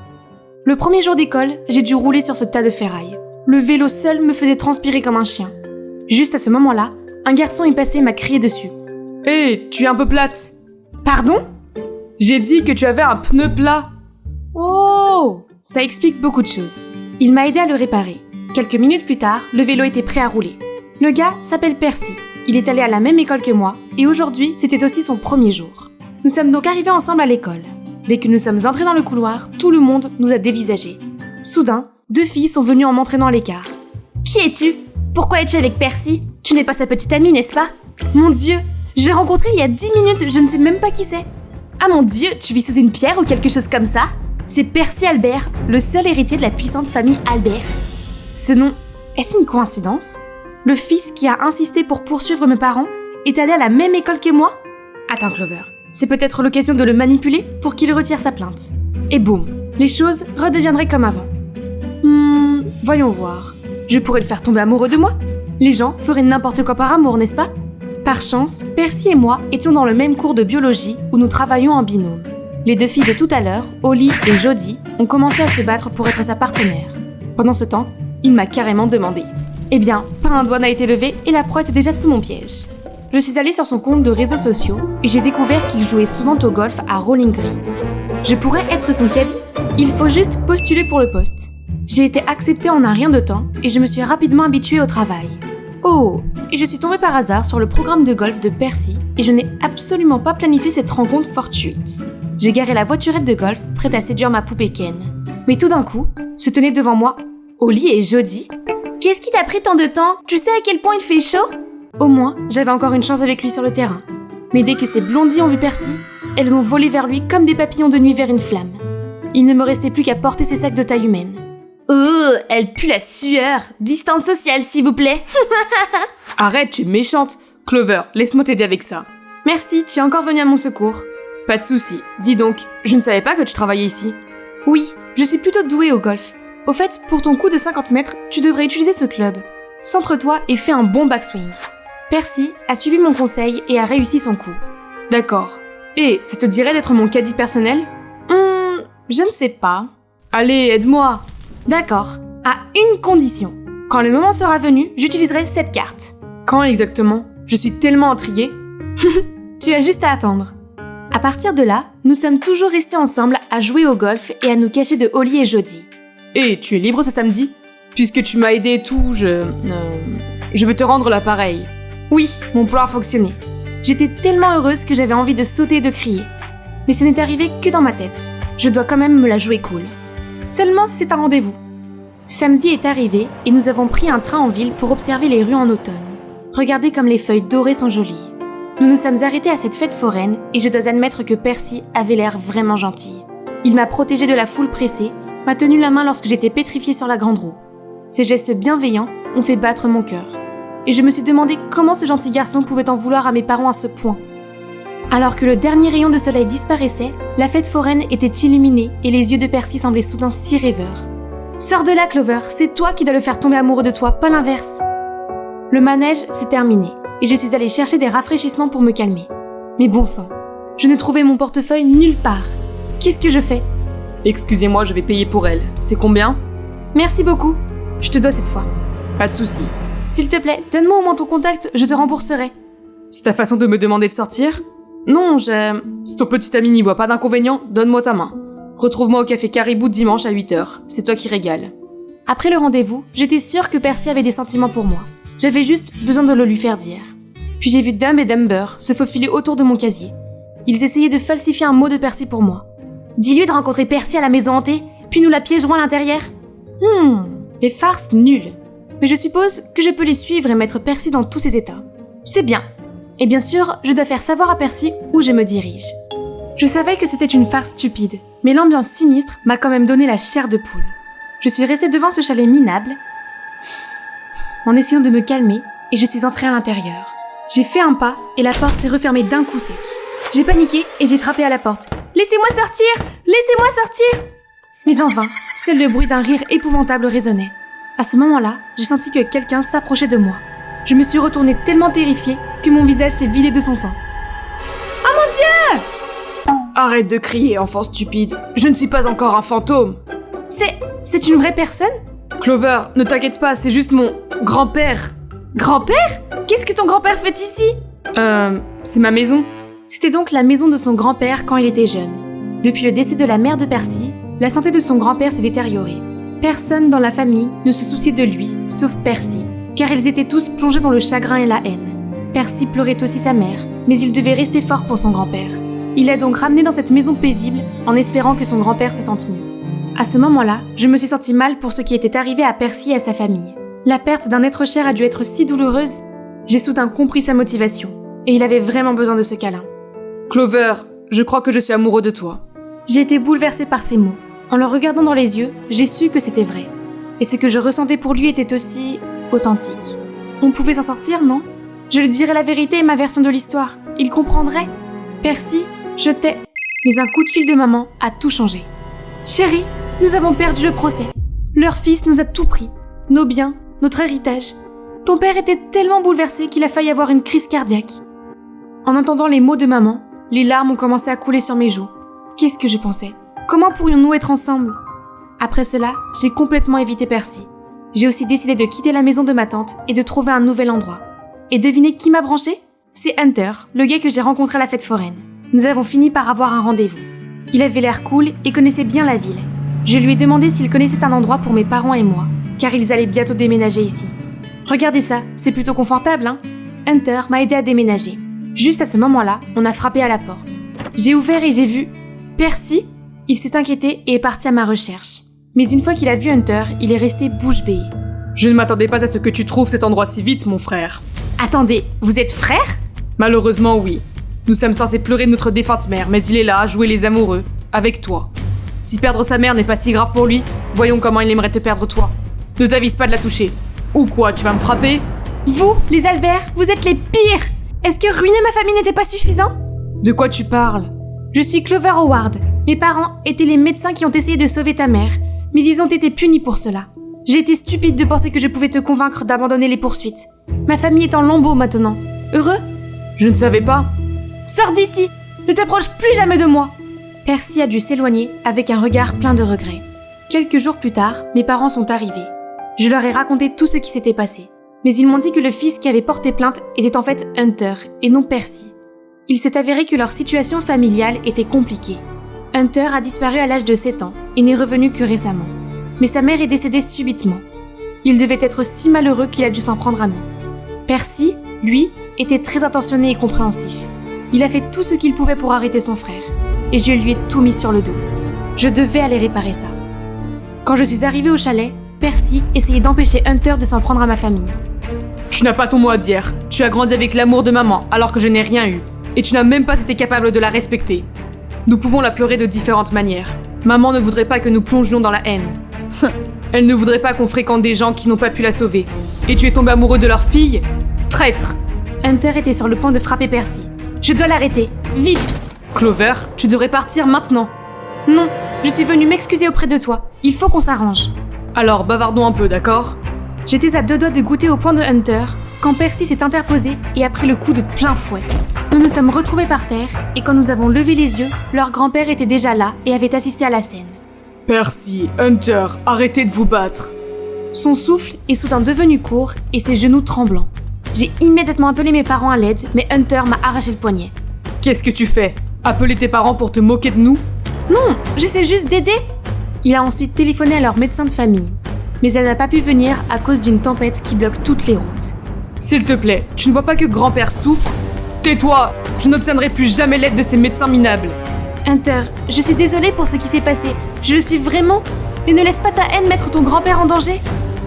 Le premier jour d'école, j'ai dû rouler sur ce tas de ferraille. Le vélo seul me faisait transpirer comme un chien. Juste à ce moment-là, un garçon est passé et m'a crié dessus. Hé, tu es un peu plate. Pardon ? J'ai dit que tu avais un pneu plat. Oh ! Ça explique beaucoup de choses. Il m'a aidé à le réparer. Quelques minutes plus tard, le vélo était prêt à rouler. Le gars s'appelle Percy. Il est allé à la même école que moi, et aujourd'hui, c'était aussi son premier jour. Nous sommes donc arrivés ensemble à l'école. Dès que nous sommes entrés dans le couloir, tout le monde nous a dévisagés. Soudain, 2 filles sont venues en m'entraînant à l'écart. Qui es-tu ? Pourquoi es-tu avec Percy ? Tu n'es pas sa petite amie, n'est-ce pas ? Mon Dieu, je l'ai rencontré il y a 10 minutes, je ne sais même pas qui c'est. Ah mon Dieu, tu vis sous une pierre ou quelque chose comme ça ? C'est Percy Albert, le seul héritier de la puissante famille Albert. Ce nom, est-ce une coïncidence ? Le fils qui a insisté pour poursuivre mes parents est allé à la même école que moi ? Attends Clover, c'est peut-être l'occasion de le manipuler pour qu'il retire sa plainte. Et boum, les choses redeviendraient comme avant. Voyons voir. Je pourrais le faire tomber amoureux de moi ? Les gens feraient n'importe quoi par amour, n'est-ce pas ? Par chance, Percy et moi étions dans le même cours de biologie où nous travaillions en binôme. Les 2 filles de tout à l'heure, Holly et Jodie, ont commencé à se battre pour être sa partenaire. Pendant ce temps, il m'a carrément demandé. Eh bien, pas un doigt n'a été levé et la proie était déjà sous mon piège. Je suis allée sur son compte de réseaux sociaux et j'ai découvert qu'il jouait souvent au golf à Rolling Greens. Je pourrais être son caddie ? Il faut juste postuler pour le poste. J'ai été acceptée en un rien de temps et je me suis rapidement habituée au travail. Oh, et je suis tombée par hasard sur le programme de golf de Percy et je n'ai absolument pas planifié cette rencontre fortuite. J'ai garé la voiturette de golf prête à séduire ma poupée Ken. Mais tout d'un coup, se tenaient devant moi Holly et Jodie. Qu'est-ce qui t'a pris tant de temps ? Tu sais à quel point il fait chaud ? Au moins, j'avais encore une chance avec lui sur le terrain. Mais dès que ces blondies ont vu Percy, elles ont volé vers lui comme des papillons de nuit vers une flamme. Il ne me restait plus qu'à porter ses sacs de taille humaine. Oh, elle pue la sueur. Distance sociale, s'il vous plaît. Arrête, tu es méchante. Clover, laisse-moi t'aider avec ça. Merci, tu es encore venue à mon secours. Pas de souci. Dis donc, je ne savais pas que tu travaillais ici. Oui, je suis plutôt douée au golf. Au fait, pour ton coup de 50 mètres, tu devrais utiliser ce club. Centre-toi et fais un bon backswing. Percy a suivi mon conseil et a réussi son coup. D'accord. Et ça te dirait d'être mon caddie personnel ? Je ne sais pas. Allez, aide-moi. D'accord, à une condition. Quand le moment sera venu, j'utiliserai cette carte. Quand exactement ? Je suis tellement intriguée. Tu as juste à attendre. À partir de là, nous sommes toujours restés ensemble à jouer au golf et à nous cacher de Holly et Jodie. Et tu es libre ce samedi ? Puisque tu m'as aidé et tout, je vais te rendre l'appareil. Oui, mon plan a fonctionné. J'étais tellement heureuse que j'avais envie de sauter et de crier. Mais ce n'est arrivé que dans ma tête. Je dois quand même me la jouer cool. Seulement si c'est un rendez-vous. Samedi est arrivé et nous avons pris un train en ville pour observer les rues en automne. Regardez comme les feuilles dorées sont jolies. Nous nous sommes arrêtés à cette fête foraine et je dois admettre que Percy avait l'air vraiment gentil. Il m'a protégée de la foule pressée, m'a tenu la main lorsque j'étais pétrifiée sur la grande roue. Ses gestes bienveillants ont fait battre mon cœur. Et je me suis demandé comment ce gentil garçon pouvait en vouloir à mes parents à ce point. Alors que le dernier rayon de soleil disparaissait, la fête foraine était illuminée et les yeux de Percy semblaient soudain si rêveurs. « Sors de là, Clover, c'est toi qui dois le faire tomber amoureux de toi, pas l'inverse !» Le manège s'est terminé et je suis allée chercher des rafraîchissements pour me calmer. Mais bon sang, je ne trouvais mon portefeuille nulle part. Qu'est-ce que je fais ? Excusez-moi, je vais payer pour elle. C'est combien ? Merci beaucoup. Je te dois cette fois. Pas de souci. S'il te plaît, donne-moi au moins ton contact, je te rembourserai. C'est ta façon de me demander de sortir ? Non, Si ton petit ami n'y voit pas d'inconvénient, donne-moi ta main. Retrouve-moi au café Caribou dimanche à 8h. C'est toi qui régales. Après le rendez-vous, j'étais sûre que Percy avait des sentiments pour moi. J'avais juste besoin de le lui faire dire. Puis j'ai vu Dumb et Dumber se faufiler autour de mon casier. Ils essayaient de falsifier un mot de Percy pour moi. Dis-lui de rencontrer Percy à la maison hantée, puis nous la piégerons à l'intérieur. Des farces nulles. Mais je suppose que je peux les suivre et mettre Percy dans tous ses états. C'est bien. Et bien sûr, je dois faire savoir à Percy où je me dirige. Je savais que c'était une farce stupide, mais l'ambiance sinistre m'a quand même donné la chair de poule. Je suis restée devant ce chalet minable, en essayant de me calmer, et je suis entrée à l'intérieur. J'ai fait un pas, et la porte s'est refermée d'un coup sec. J'ai paniqué, et j'ai frappé à la porte. « Laissez-moi sortir! Laissez-moi sortir !» Mais en vain, seul le bruit d'un rire épouvantable résonnait. À ce moment-là, j'ai senti que quelqu'un s'approchait de moi. Je me suis retournée tellement terrifiée que mon visage s'est vidé de son sang. « Oh mon Dieu !» Arrête de crier, enfant stupide. Je ne suis pas encore un fantôme. C'est une vraie personne ? Clover, ne t'inquiète pas, c'est juste mon grand-père. Grand-père ? Qu'est-ce que ton grand-père fait ici ? C'est ma maison. C'était donc la maison de son grand-père quand il était jeune. Depuis le décès de la mère de Percy, la santé de son grand-père s'est détériorée. Personne dans la famille ne se souciait de lui, sauf Percy, car ils étaient tous plongés dans le chagrin et la haine. Percy pleurait aussi sa mère, mais il devait rester fort pour son grand-père. Il l'a donc ramené dans cette maison paisible en espérant que son grand-père se sente mieux. À ce moment-là, je me suis sentie mal pour ce qui était arrivé à Percy et à sa famille. La perte d'un être cher a dû être si douloureuse. J'ai soudain compris sa motivation, et il avait vraiment besoin de ce câlin. Clover, je crois que je suis amoureux de toi. J'ai été bouleversée par ces mots. En le regardant dans les yeux, j'ai su que c'était vrai. Et ce que je ressentais pour lui était aussi authentique. On pouvait s'en sortir, non ? Je lui dirais la vérité et ma version de l'histoire. Il comprendrait. Percy, je t'ai... Mais un coup de fil de maman a tout changé. Chérie, nous avons perdu le procès. Leur fils nous a tout pris. Nos biens, notre héritage. Ton père était tellement bouleversé qu'il a failli avoir une crise cardiaque. En entendant les mots de maman, les larmes ont commencé à couler sur mes joues. Qu'est-ce que je pensais ? Comment pourrions-nous être ensemble ? Après cela, j'ai complètement évité Percy. J'ai aussi décidé de quitter la maison de ma tante et de trouver un nouvel endroit. Et devinez qui m'a branché ? C'est Hunter, le gars que j'ai rencontré à la fête foraine. Nous avons fini par avoir un rendez-vous. Il avait l'air cool et connaissait bien la ville. Je lui ai demandé s'il connaissait un endroit pour mes parents et moi, car ils allaient bientôt déménager ici. Regardez ça, c'est plutôt confortable, hein ? Hunter m'a aidé à déménager. Juste à ce moment-là, on a frappé à la porte. J'ai ouvert et j'ai vu Percy. Il s'est inquiété et est parti à ma recherche. Mais une fois qu'il a vu Hunter, il est resté bouche bée. Je ne m'attendais pas à ce que tu trouves cet endroit si vite, mon frère. Attendez, vous êtes frères ? Malheureusement, oui. Nous sommes censés pleurer notre défunte mère, mais il est là à jouer les amoureux, avec toi. Si perdre sa mère n'est pas si grave pour lui, voyons comment il aimerait te perdre toi. Ne t'avise pas de la toucher. Ou quoi, tu vas me frapper ? Vous, les Albert, vous êtes les pires ! Est-ce que ruiner ma famille n'était pas suffisant ? De quoi tu parles ? Je suis Clover Howard. Mes parents étaient les médecins qui ont essayé de sauver ta mère, mais ils ont été punis pour cela. J'ai été stupide de penser que je pouvais te convaincre d'abandonner les poursuites. Ma famille est en lambeaux maintenant. Heureux ? Je ne savais pas. Sors d'ici ! Ne t'approche plus jamais de moi ! Percy a dû s'éloigner avec un regard plein de regrets. Quelques jours plus tard, mes parents sont arrivés. Je leur ai raconté tout ce qui s'était passé. Mais ils m'ont dit que le fils qui avait porté plainte était en fait Hunter et non Percy. Il s'est avéré que leur situation familiale était compliquée. Hunter a disparu à l'âge de 7 ans et n'est revenu que récemment. Mais sa mère est décédée subitement. Il devait être si malheureux qu'il a dû s'en prendre à nous. Percy, lui, était très attentionné et compréhensif. Il a fait tout ce qu'il pouvait pour arrêter son frère. Et je lui ai tout mis sur le dos. Je devais aller réparer ça. Quand je suis arrivée au chalet, Percy essayait d'empêcher Hunter de s'en prendre à ma famille. Tu n'as pas ton mot à dire. Tu as grandi avec l'amour de maman alors que je n'ai rien eu. Et tu n'as même pas été capable de la respecter. Nous pouvons la pleurer de différentes manières. Maman ne voudrait pas que nous plongions dans la haine. Elle ne voudrait pas qu'on fréquente des gens qui n'ont pas pu la sauver. Et tu es tombé amoureux de leur fille ? Traître ! Hunter était sur le point de frapper Percy. Je dois l'arrêter. Vite ! Clover, tu devrais partir maintenant. Non, je suis venue m'excuser auprès de toi. Il faut qu'on s'arrange. Alors, bavardons un peu, d'accord ? J'étais à 2 doigts de goûter au poing de Hunter quand Percy s'est interposé et a pris le coup de plein fouet. Nous nous sommes retrouvés par terre et quand nous avons levé les yeux, leur grand-père était déjà là et avait assisté à la scène. Percy, Hunter, arrêtez de vous battre. Son souffle est soudain devenu court et ses genoux tremblants. J'ai immédiatement appelé mes parents à l'aide, mais Hunter m'a arraché le poignet. Qu'est-ce que tu fais ? Appeler tes parents pour te moquer de nous ? Non, j'essaie juste d'aider. Il a ensuite téléphoné à leur médecin de famille. Mais elle n'a pas pu venir à cause d'une tempête qui bloque toutes les routes. S'il te plaît, tu ne vois pas que grand-père souffre ? Tais-toi ! Je n'obtiendrai plus jamais l'aide de ces médecins minables. Hunter, je suis désolée pour ce qui s'est passé. Je le suis vraiment. Mais ne laisse pas ta haine mettre ton grand-père en danger.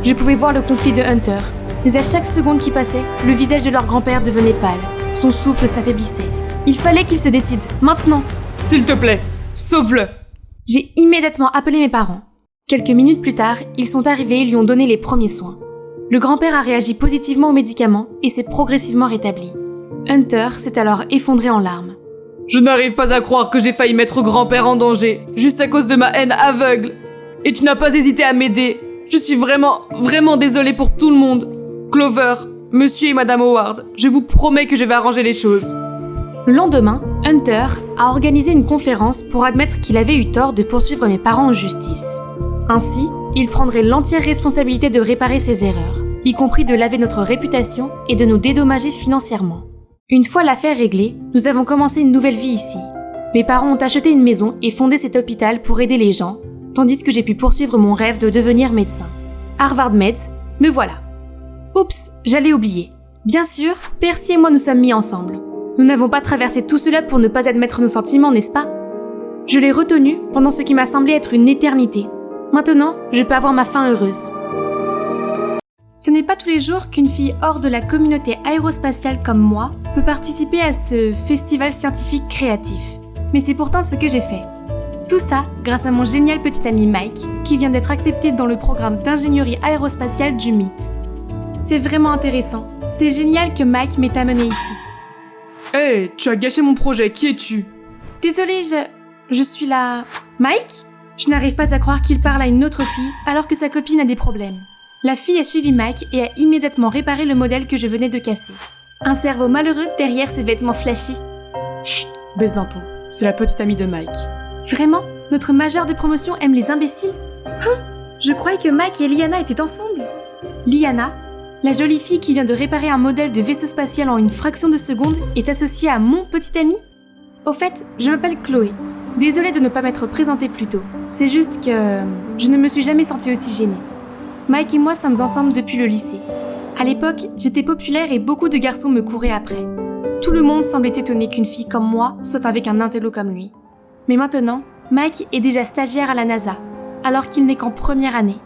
Je pouvais voir le conflit de Hunter. Mais à chaque seconde qui passait, le visage de leur grand-père devenait pâle. Son souffle s'affaiblissait. Il fallait qu'il se décide, maintenant. S'il te plaît, sauve-le. J'ai immédiatement appelé mes parents. Quelques minutes plus tard, ils sont arrivés et lui ont donné les premiers soins. Le grand-père a réagi positivement aux médicaments et s'est progressivement rétabli. Hunter s'est alors effondré en larmes. Je n'arrive pas à croire que j'ai failli mettre grand-père en danger, juste à cause de ma haine aveugle. Et tu n'as pas hésité à m'aider. Je suis vraiment désolée pour tout le monde. Clover, monsieur et madame Howard, je vous promets que je vais arranger les choses. Le lendemain, Hunter a organisé une conférence pour admettre qu'il avait eu tort de poursuivre mes parents en justice. Ainsi, il prendrait l'entière responsabilité de réparer ses erreurs, y compris de laver notre réputation et de nous dédommager financièrement. Une fois l'affaire réglée, nous avons commencé une nouvelle vie ici. Mes parents ont acheté une maison et fondé cet hôpital pour aider les gens, tandis que j'ai pu poursuivre mon rêve de devenir médecin. Harvard Meds, me voilà. Oups, j'allais oublier. Bien sûr, Percy et moi nous sommes mis ensemble. Nous n'avons pas traversé tout cela pour ne pas admettre nos sentiments, n'est-ce pas? Je l'ai retenu pendant ce qui m'a semblé être une éternité. Maintenant, je peux avoir ma fin heureuse. Ce n'est pas tous les jours qu'une fille hors de la communauté aérospatiale comme moi peut participer à ce festival scientifique créatif. Mais c'est pourtant ce que j'ai fait. Tout ça grâce à mon génial petit ami Mike, qui vient d'être accepté dans le programme d'ingénierie aérospatiale du MIT. C'est vraiment intéressant. C'est génial que Mike m'ait amené ici. Hé, tu as gâché mon projet, qui es-tu? Désolée, je suis là... Mike? Je n'arrive pas à croire qu'il parle à une autre fille alors que sa copine a des problèmes. La fille a suivi Mike et a immédiatement réparé le modèle que je venais de casser. Un cerveau malheureux derrière ses vêtements flashy. Chut, baisse d'un ton. C'est la petite amie de Mike. Vraiment? Notre major de promotion aime les imbéciles? Je croyais que Mike et Liana étaient ensemble. Liana, la jolie fille qui vient de réparer un modèle de vaisseau spatial en une fraction de seconde, est associée à mon petit ami? Au fait, je m'appelle Chloé. Désolée de ne pas m'être présentée plus tôt. C'est juste que je ne me suis jamais sentie aussi gênée. Mike et moi sommes ensemble depuis le lycée. À l'époque, j'étais populaire et beaucoup de garçons me couraient après. Tout le monde semblait étonné qu'une fille comme moi soit avec un intello comme lui. Mais maintenant, Mike est déjà stagiaire à la NASA, alors qu'il n'est qu'en première année.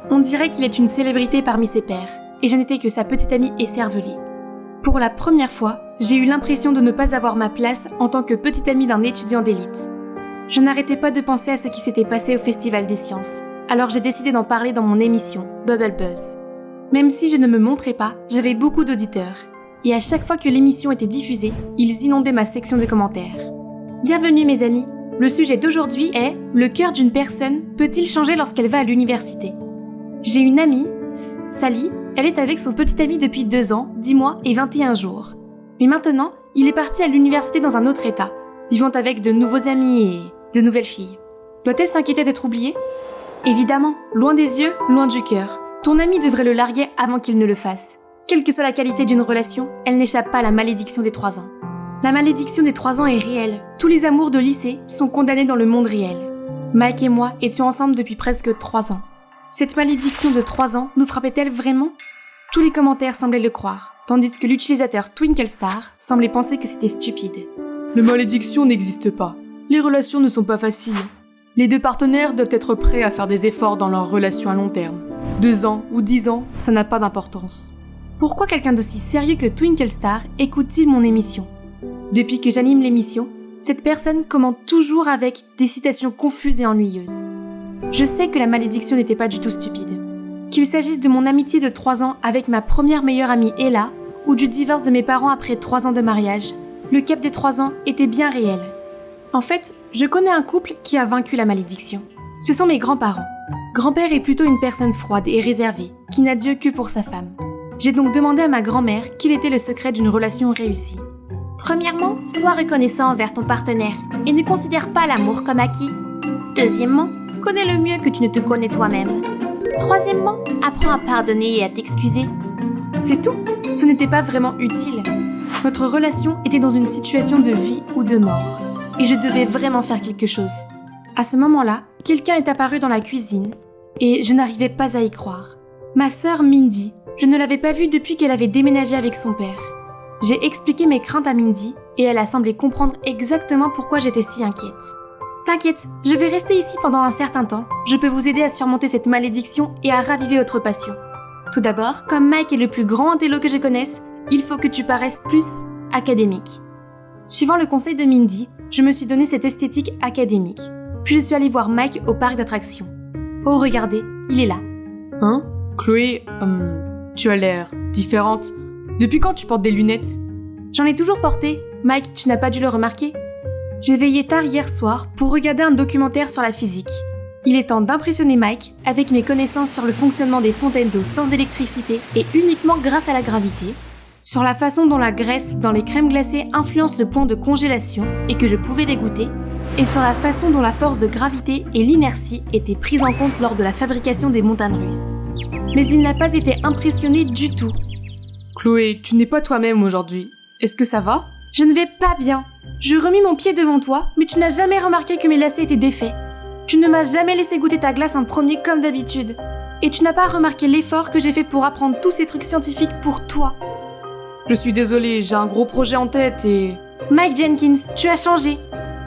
On dirait qu'il est une célébrité parmi ses pairs, et je n'étais que sa petite amie écervelée. Pour la première fois, j'ai eu l'impression de ne pas avoir ma place en tant que petite amie d'un étudiant d'élite. Je n'arrêtais pas de penser à ce qui s'était passé au Festival des Sciences, alors j'ai décidé d'en parler dans mon émission, Bubble Buzz. Même si je ne me montrais pas, j'avais beaucoup d'auditeurs, et à chaque fois que l'émission était diffusée, ils inondaient ma section de commentaires. Bienvenue mes amis, le sujet d'aujourd'hui est « Le cœur d'une personne peut-il changer lorsqu'elle va à l'université ?» J'ai une amie, Sally, elle est avec son petit ami depuis 2 ans, 10 mois et 21 jours. Mais maintenant, il est parti à l'université dans un autre état, vivant avec de nouveaux amis et de nouvelles filles. Doit-elle s'inquiéter d'être oubliée? Évidemment, loin des yeux, loin du cœur. Ton ami devrait le larguer avant qu'il ne le fasse. Quelle que soit la qualité d'une relation, elle n'échappe pas à la malédiction des 3 ans. La malédiction des 3 ans est réelle. Tous les amours de lycée sont condamnés dans le monde réel. Mike et moi étions ensemble depuis presque 3 ans. Cette malédiction de 3 ans nous frappait-elle vraiment? Tous les commentaires semblaient le croire, tandis que l'utilisateur TwinkleStar semblait penser que c'était stupide. Les malédictions n'existent pas. Les relations ne sont pas faciles. Les 2 partenaires doivent être prêts à faire des efforts dans leur relation à long terme. 2 ans ou 10 ans, ça n'a pas d'importance. Pourquoi quelqu'un d'aussi sérieux que TwinkleStar écoute-t-il mon émission? Depuis que j'anime l'émission, cette personne commente toujours avec des citations confuses et ennuyeuses. Je sais que la malédiction n'était pas du tout stupide. Qu'il s'agisse de mon amitié de 3 ans avec ma première meilleure amie Ella, ou du divorce de mes parents après 3 ans de mariage, le cap des 3 ans était bien réel. En fait, je connais un couple qui a vaincu la malédiction. Ce sont mes grands-parents. Grand-père est plutôt une personne froide et réservée, qui n'a Dieu que pour sa femme. J'ai donc demandé à ma grand-mère quel était le secret d'une relation réussie. Premièrement, sois reconnaissant envers ton partenaire et ne considère pas l'amour comme acquis. Deuxièmement, connais-le mieux que tu ne te connais toi-même. Troisièmement, apprends à pardonner et à t'excuser. C'est tout. Ce n'était pas vraiment utile. Notre relation était dans une situation de vie ou de mort. Et je devais vraiment faire quelque chose. À ce moment-là, quelqu'un est apparu dans la cuisine et je n'arrivais pas à y croire. Ma sœur Mindy, je ne l'avais pas vue depuis qu'elle avait déménagé avec son père. J'ai expliqué mes craintes à Mindy et elle a semblé comprendre exactement pourquoi j'étais si inquiète. T'inquiète, je vais rester ici pendant un certain temps. Je peux vous aider à surmonter cette malédiction et à raviver votre passion. Tout d'abord, comme Mike est le plus grand intello que je connaisse, il faut que tu paraisses plus académique. Suivant le conseil de Mindy, je me suis donné cette esthétique académique. Puis je suis allée voir Mike au parc d'attractions. Oh, regardez, il est là. Hein? Chloé, tu as l'air différente. Depuis quand tu portes des lunettes? J'en ai toujours porté. Mike, tu n'as pas dû le remarquer? J'ai veillé tard hier soir pour regarder un documentaire sur la physique. Il est temps d'impressionner Mike avec mes connaissances sur le fonctionnement des fontaines d'eau sans électricité et uniquement grâce à la gravité, sur la façon dont la graisse dans les crèmes glacées influence le point de congélation et que je pouvais les goûter, et sur la façon dont la force de gravité et l'inertie étaient prises en compte lors de la fabrication des montagnes russes. Mais il n'a pas été impressionné du tout. Chloé, tu n'es pas toi-même aujourd'hui. Est-ce que ça va? Je ne vais pas bien. Je remis mon pied devant toi, mais tu n'as jamais remarqué que mes lacets étaient défaits. Tu ne m'as jamais laissé goûter ta glace en premier comme d'habitude. Et tu n'as pas remarqué l'effort que j'ai fait pour apprendre tous ces trucs scientifiques pour toi. Je suis désolée, j'ai un gros projet en tête et... Mike Jenkins, tu as changé.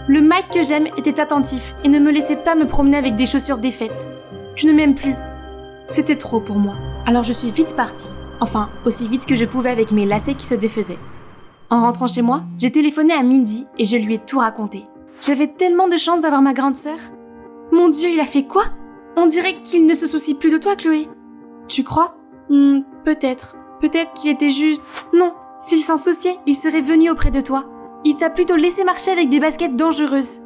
Le Mike que j'aime était attentif et ne me laissait pas me promener avec des chaussures défaites. Tu ne m'aimes plus. C'était trop pour moi. Alors je suis vite partie. Enfin, aussi vite que je pouvais avec mes lacets qui se défaisaient. En rentrant chez moi, j'ai téléphoné à Mindy et je lui ai tout raconté. J'avais tellement de chance d'avoir ma grande sœur. Mon Dieu, il a fait quoi? On dirait qu'il ne se soucie plus de toi, Chloé. Tu crois? Peut-être. Peut-être qu'il était juste... Non, s'il s'en souciait, il serait venu auprès de toi. Il t'a plutôt laissé marcher avec des baskets dangereuses.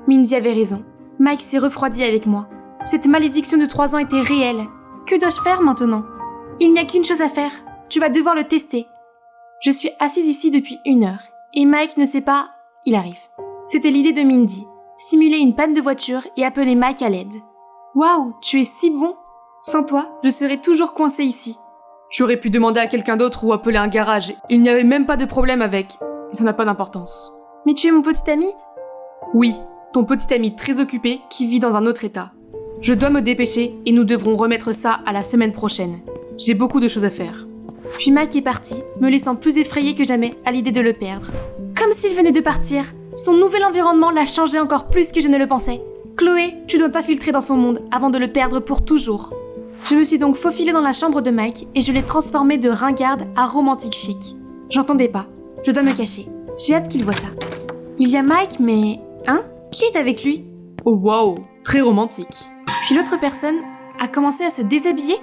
Mindy avait raison. Mike s'est refroidi avec moi. Cette malédiction de 3 ans était réelle. Que dois-je faire maintenant? Il n'y a qu'une chose à faire. Tu vas devoir le tester. Je suis assise ici depuis 1 heure. Et Mike ne sait pas... Il arrive. C'était l'idée de Mindy. Simuler une panne de voiture et appeler Mike à l'aide. Waouh, tu es si bon! Sans toi, je serais toujours coincée ici. Tu aurais pu demander à quelqu'un d'autre ou appeler un garage. Il n'y avait même pas de problème avec. Ça n'a pas d'importance. Mais tu es mon petit ami? Oui, ton petit ami très occupé qui vit dans un autre état. Je dois me dépêcher et nous devrons remettre ça à la semaine prochaine. J'ai beaucoup de choses à faire. Puis Mike est parti, me laissant plus effrayée que jamais à l'idée de le perdre. Comme s'il venait de partir. Son nouvel environnement l'a changé encore plus que je ne le pensais. Chloé, tu dois t'infiltrer dans son monde avant de le perdre pour toujours. Je me suis donc faufilée dans la chambre de Mike et je l'ai transformé de ringarde à romantique chic. J'entendais pas. Je dois me cacher. J'ai hâte qu'il voie ça. Il y a Mike, mais... Hein? Qui est avec lui? Oh wow, très romantique. Puis l'autre personne a commencé à se déshabiller.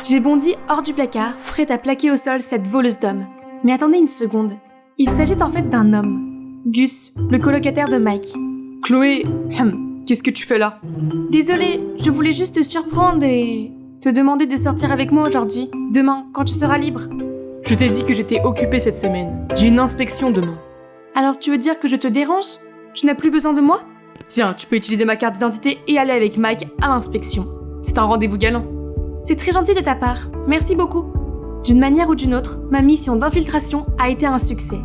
J'ai bondi hors du placard, prête à plaquer au sol cette voleuse d'hommes. Mais attendez une seconde. Il s'agit en fait d'un homme. Gus, le colocataire de Mike. Chloé, qu'est-ce que tu fais là? Désolée, je voulais juste te surprendre et... te demander de sortir avec moi aujourd'hui, demain, quand tu seras libre. Je t'ai dit que j'étais occupée cette semaine. J'ai une inspection demain. Alors tu veux dire que je te dérange? Tu n'as plus besoin de moi? Tiens, tu peux utiliser ma carte d'identité et aller avec Mike à l'inspection. C'est un rendez-vous galant. C'est très gentil de ta part. Merci beaucoup. D'une manière ou d'une autre, ma mission d'infiltration a été un succès.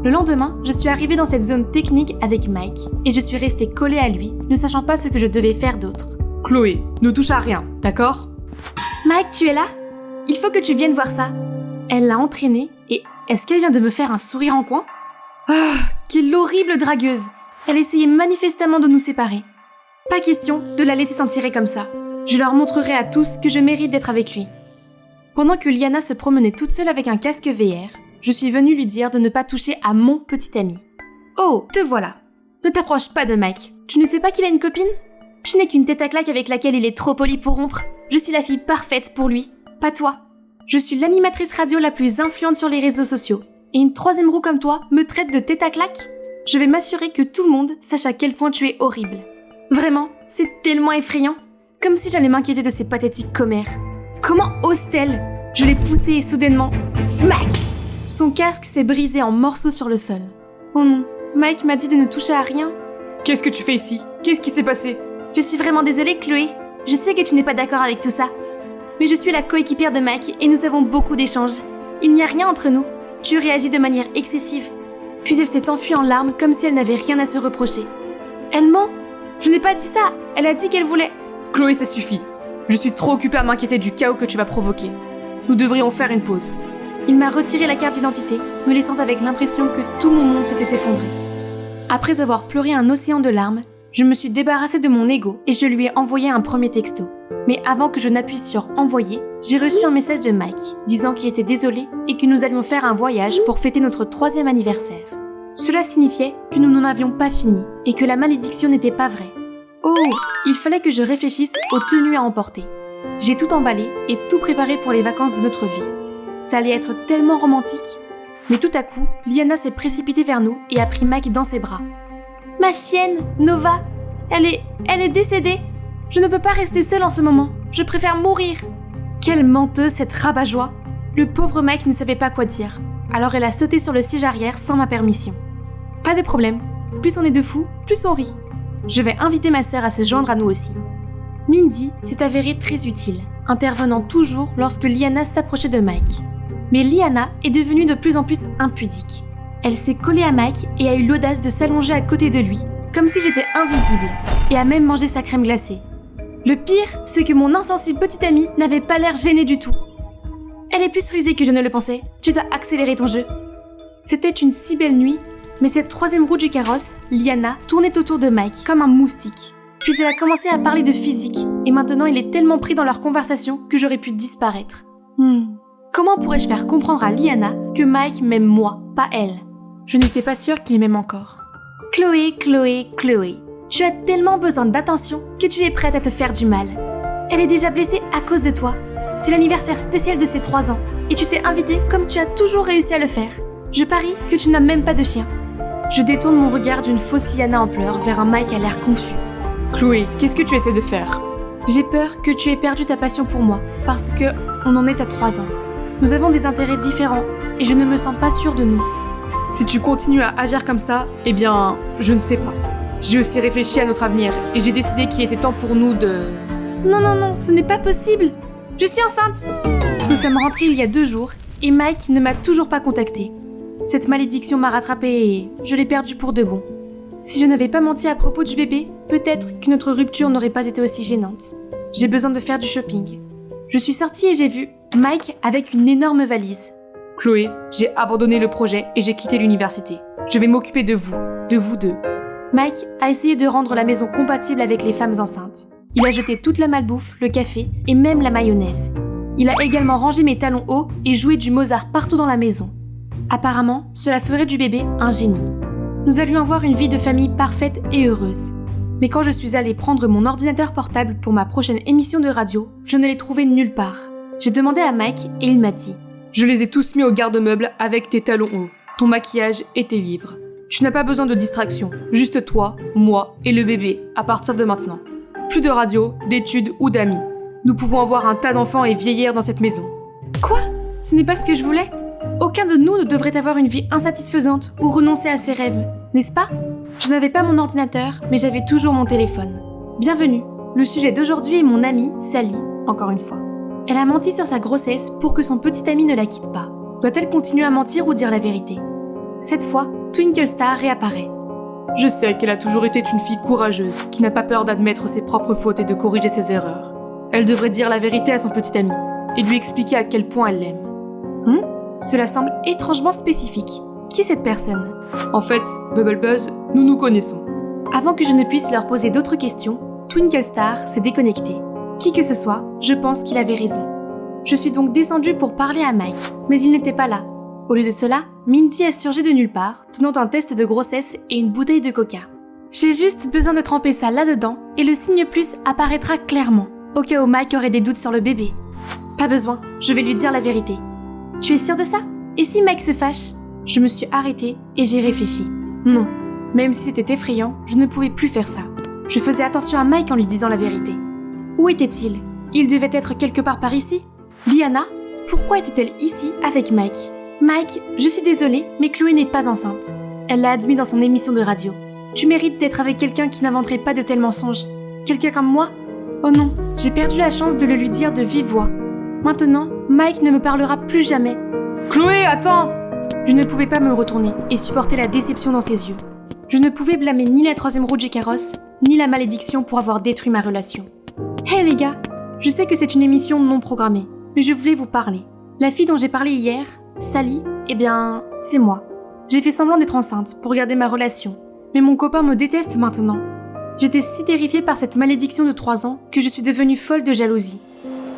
Le lendemain, je suis arrivée dans cette zone technique avec Mike et je suis restée collée à lui, ne sachant pas ce que je devais faire d'autre. Chloé, ne touche à rien, d'accord? Mike, tu es là? Il faut que tu viennes voir ça. Elle l'a entraînée et est-ce qu'elle vient de me faire un sourire en coin? Ah, quelle horrible dragueuse! Elle essayait manifestement de nous séparer. Pas question de la laisser s'en tirer comme ça. Je leur montrerai à tous que je mérite d'être avec lui. Pendant que Liana se promenait toute seule avec un casque VR, je suis venue lui dire de ne pas toucher à mon petit ami. Oh, te voilà. Ne t'approche pas de Mike. Tu ne sais pas qu'il a une copine? Je n'ai qu'une tête à claque avec laquelle il est trop poli pour rompre. Je suis la fille parfaite pour lui, pas toi. Je suis l'animatrice radio la plus influente sur les réseaux sociaux. Et une 3e roue comme toi me traite de tête à claque? Je vais m'assurer que tout le monde sache à quel point tu es horrible. Vraiment, c'est tellement effrayant. Comme si j'allais m'inquiéter de ces pathétiques commères. Comment ose-t-elle? Je l'ai poussée et soudainement... Smack! Son casque s'est brisé en morceaux sur le sol. Oh non, Mike m'a dit de ne toucher à rien. Qu'est-ce que tu fais ici? Qu'est-ce qui s'est passé? Je suis vraiment désolée, Chloé. Je sais que tu n'es pas d'accord avec tout ça. Mais je suis la coéquipière de Mike et nous avons beaucoup d'échanges. Il n'y a rien entre nous. Tu réagis de manière excessive. Puis elle s'est enfuie en larmes comme si elle n'avait rien à se reprocher. Elle ment? Je n'ai pas dit ça. Elle a dit qu'elle voulait... Chloé, ça suffit. Je suis trop occupée à m'inquiéter du chaos que tu vas provoquer. Nous devrions faire une pause. Il m'a retiré la carte d'identité, me laissant avec l'impression que tout mon monde s'était effondré. Après avoir pleuré un océan de larmes, je me suis débarrassée de mon ego et je lui ai envoyé un premier texto. Mais avant que je n'appuie sur « Envoyer », j'ai reçu un message de Mike, disant qu'il était désolé et que nous allions faire un voyage pour fêter notre 3e anniversaire. Cela signifiait que nous n'en avions pas fini et que la malédiction n'était pas vraie. Oh, il fallait que je réfléchisse aux tenues à emporter. J'ai tout emballé et tout préparé pour les vacances de notre vie. Ça allait être tellement romantique. Mais tout à coup, Liana s'est précipitée vers nous et a pris Mike dans ses bras. « Ma chienne, Nova, elle est décédée. Je ne peux pas rester seule en ce moment. Je préfère mourir. » Quelle menteuse cette rabat-joie. Le pauvre Mike ne savait pas quoi dire. Alors elle a sauté sur le siège arrière sans ma permission. Pas de problème. Plus on est de fous, plus on rit. Je vais inviter ma sœur à se joindre à nous aussi. Mindy s'est avérée très utile, intervenant toujours lorsque Liana s'approchait de Mike. Mais Liana est devenue de plus en plus impudique. Elle s'est collée à Mike et a eu l'audace de s'allonger à côté de lui, comme si j'étais invisible, et a même mangé sa crème glacée. Le pire, c'est que mon insensible petite amie n'avait pas l'air gênée du tout. Elle est plus rusée que je ne le pensais. Tu dois accélérer ton jeu. C'était une si belle nuit, mais cette 3e roue du carrosse, Liana, tournait autour de Mike comme un moustique. Puis elle a commencé à parler de physique, et maintenant il est tellement pris dans leur conversation que j'aurais pu disparaître. Comment pourrais-je faire comprendre à Liana que Mike m'aime moi, pas elle? Je n'étais pas sûre qu'il m'aime encore. Chloé, tu as tellement besoin d'attention que tu es prête à te faire du mal. Elle est déjà blessée à cause de toi. C'est l'anniversaire spécial de ses 3 ans, et tu t'es invitée comme tu as toujours réussi à le faire. Je parie que tu n'as même pas de chien. Je détourne mon regard d'une fausse Liana en pleurs vers un Mike à l'air confus. Chloé, qu'est-ce que tu essaies de faire? J'ai peur que tu aies perdu ta passion pour moi, parce que on en est à 3 ans. Nous avons des intérêts différents, et je ne me sens pas sûre de nous. Si tu continues à agir comme ça, eh bien, je ne sais pas. J'ai aussi réfléchi à notre avenir, et j'ai décidé qu'il était temps pour nous de... Non, ce n'est pas possible. Je suis enceinte. Nous sommes rentrés il y a 2 jours, et Mike ne m'a toujours pas contactée. Cette malédiction m'a rattrapée et je l'ai perdue pour de bon. Si je n'avais pas menti à propos du bébé, peut-être que notre rupture n'aurait pas été aussi gênante. J'ai besoin de faire du shopping. Je suis sortie et j'ai vu Mike avec une énorme valise. Chloé, j'ai abandonné le projet et j'ai quitté l'université. Je vais m'occuper de vous deux. Mike a essayé de rendre la maison compatible avec les femmes enceintes. Il a jeté toute la malbouffe, le café et même la mayonnaise. Il a également rangé mes talons hauts et joué du Mozart partout dans la maison. Apparemment, cela ferait du bébé un génie. Nous allions avoir une vie de famille parfaite et heureuse. Mais quand je suis allée prendre mon ordinateur portable pour ma prochaine émission de radio, je ne l'ai trouvé nulle part. J'ai demandé à Mike et il m'a dit « Je les ai tous mis au garde-meuble avec tes talons hauts, ton maquillage et tes livres. Tu n'as pas besoin de distraction, juste toi, moi et le bébé à partir de maintenant. Plus de radio, d'études ou d'amis. Nous pouvons avoir un tas d'enfants et vieillir dans cette maison. » Quoi? Ce n'est pas ce que je voulais? Aucun de nous ne devrait avoir une vie insatisfaisante ou renoncer à ses rêves, n'est-ce pas? Je n'avais pas mon ordinateur, mais j'avais toujours mon téléphone. Bienvenue. Le sujet d'aujourd'hui est mon amie, Sally, encore une fois. Elle a menti sur sa grossesse pour que son petit ami ne la quitte pas. Doit-elle continuer à mentir ou dire la vérité? Cette fois, Twinkle Star réapparaît. Je sais qu'elle a toujours été une fille courageuse, qui n'a pas peur d'admettre ses propres fautes et de corriger ses erreurs. Elle devrait dire la vérité à son petit ami, et lui expliquer à quel point elle l'aime. Cela semble étrangement spécifique. Qui est cette personne? En fait, Bubble Buzz, nous nous connaissons. Avant que je ne puisse leur poser d'autres questions, Twinkle Star s'est déconnecté. Qui que ce soit, je pense qu'il avait raison. Je suis donc descendue pour parler à Mike, mais il n'était pas là. Au lieu de cela, Mindy a surgi de nulle part, tenant un test de grossesse et une bouteille de coca. J'ai juste besoin de tremper ça là-dedans, et le signe plus apparaîtra clairement, au cas où Mike aurait des doutes sur le bébé. Pas besoin, je vais lui dire la vérité. Tu es sûre de ça? Et si Mike se fâche? Je me suis arrêtée et j'ai réfléchi. Non, même si c'était effrayant, je ne pouvais plus faire ça. Je faisais attention à Mike en lui disant la vérité. Où était-il? Il devait être quelque part par ici. Liana, pourquoi était-elle ici avec Mike? Mike, je suis désolée, mais Chloé n'est pas enceinte. Elle l'a admis dans son émission de radio. Tu mérites d'être avec quelqu'un qui n'inventerait pas de tels mensonges. Quelqu'un comme moi? Oh non, j'ai perdu la chance de le lui dire de vive voix. Maintenant, Mike ne me parlera plus jamais. Chloé, attends! Je ne pouvais pas me retourner et supporter la déception dans ses yeux. Je ne pouvais blâmer ni la 3e roue du carrosse, ni la malédiction pour avoir détruit ma relation. Hey les gars, je sais que c'est une émission non programmée, mais je voulais vous parler. La fille dont j'ai parlé hier, Sally, eh bien, c'est moi. J'ai fait semblant d'être enceinte pour garder ma relation, mais mon copain me déteste maintenant. J'étais si terrifiée par cette malédiction de 3 ans que je suis devenue folle de jalousie.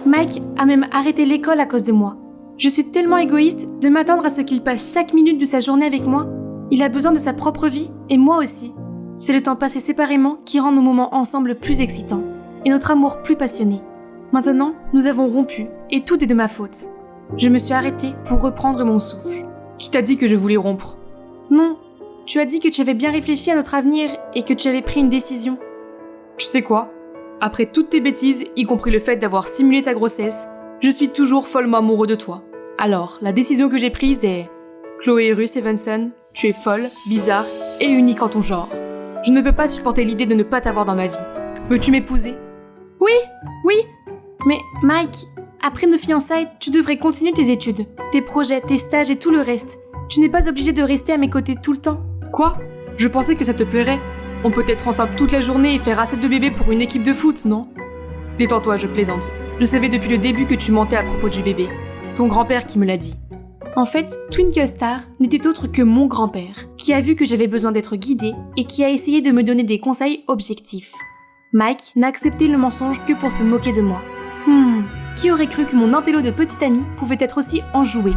Mike a même arrêté l'école à cause de moi. Je suis tellement égoïste de m'attendre à ce qu'il passe chaque minute de sa journée avec moi. Il a besoin de sa propre vie, et moi aussi. C'est le temps passé séparément qui rend nos moments ensemble plus excitants, et notre amour plus passionné. Maintenant, nous avons rompu, et tout est de ma faute. Je me suis arrêtée pour reprendre mon souffle. Qui t'a dit que je voulais rompre? Non, tu as dit que tu avais bien réfléchi à notre avenir et que tu avais pris une décision. Tu sais quoi? Après toutes tes bêtises, y compris le fait d'avoir simulé ta grossesse, je suis toujours follement amoureux de toi. Alors, la décision que j'ai prise est... Chloé Ruth Evanson, tu es folle, bizarre et unique en ton genre. Je ne peux pas supporter l'idée de ne pas t'avoir dans ma vie. Veux-tu m'épouser? Oui. Mais Mike, après nos fiançailles, tu devrais continuer tes études, tes projets, tes stages et tout le reste. Tu n'es pas obligé de rester à mes côtés tout le temps. Quoi? Je pensais que ça te plairait. On peut être ensemble toute la journée et faire assez de bébés pour une équipe de foot, non? Détends-toi, je plaisante. Je savais depuis le début que tu mentais à propos du bébé. C'est ton grand-père qui me l'a dit. En fait, Twinkle Star n'était autre que mon grand-père, qui a vu que j'avais besoin d'être guidée et qui a essayé de me donner des conseils objectifs. Mike n'a accepté le mensonge que pour se moquer de moi. Qui aurait cru que mon intello de petite amie pouvait être aussi enjoué?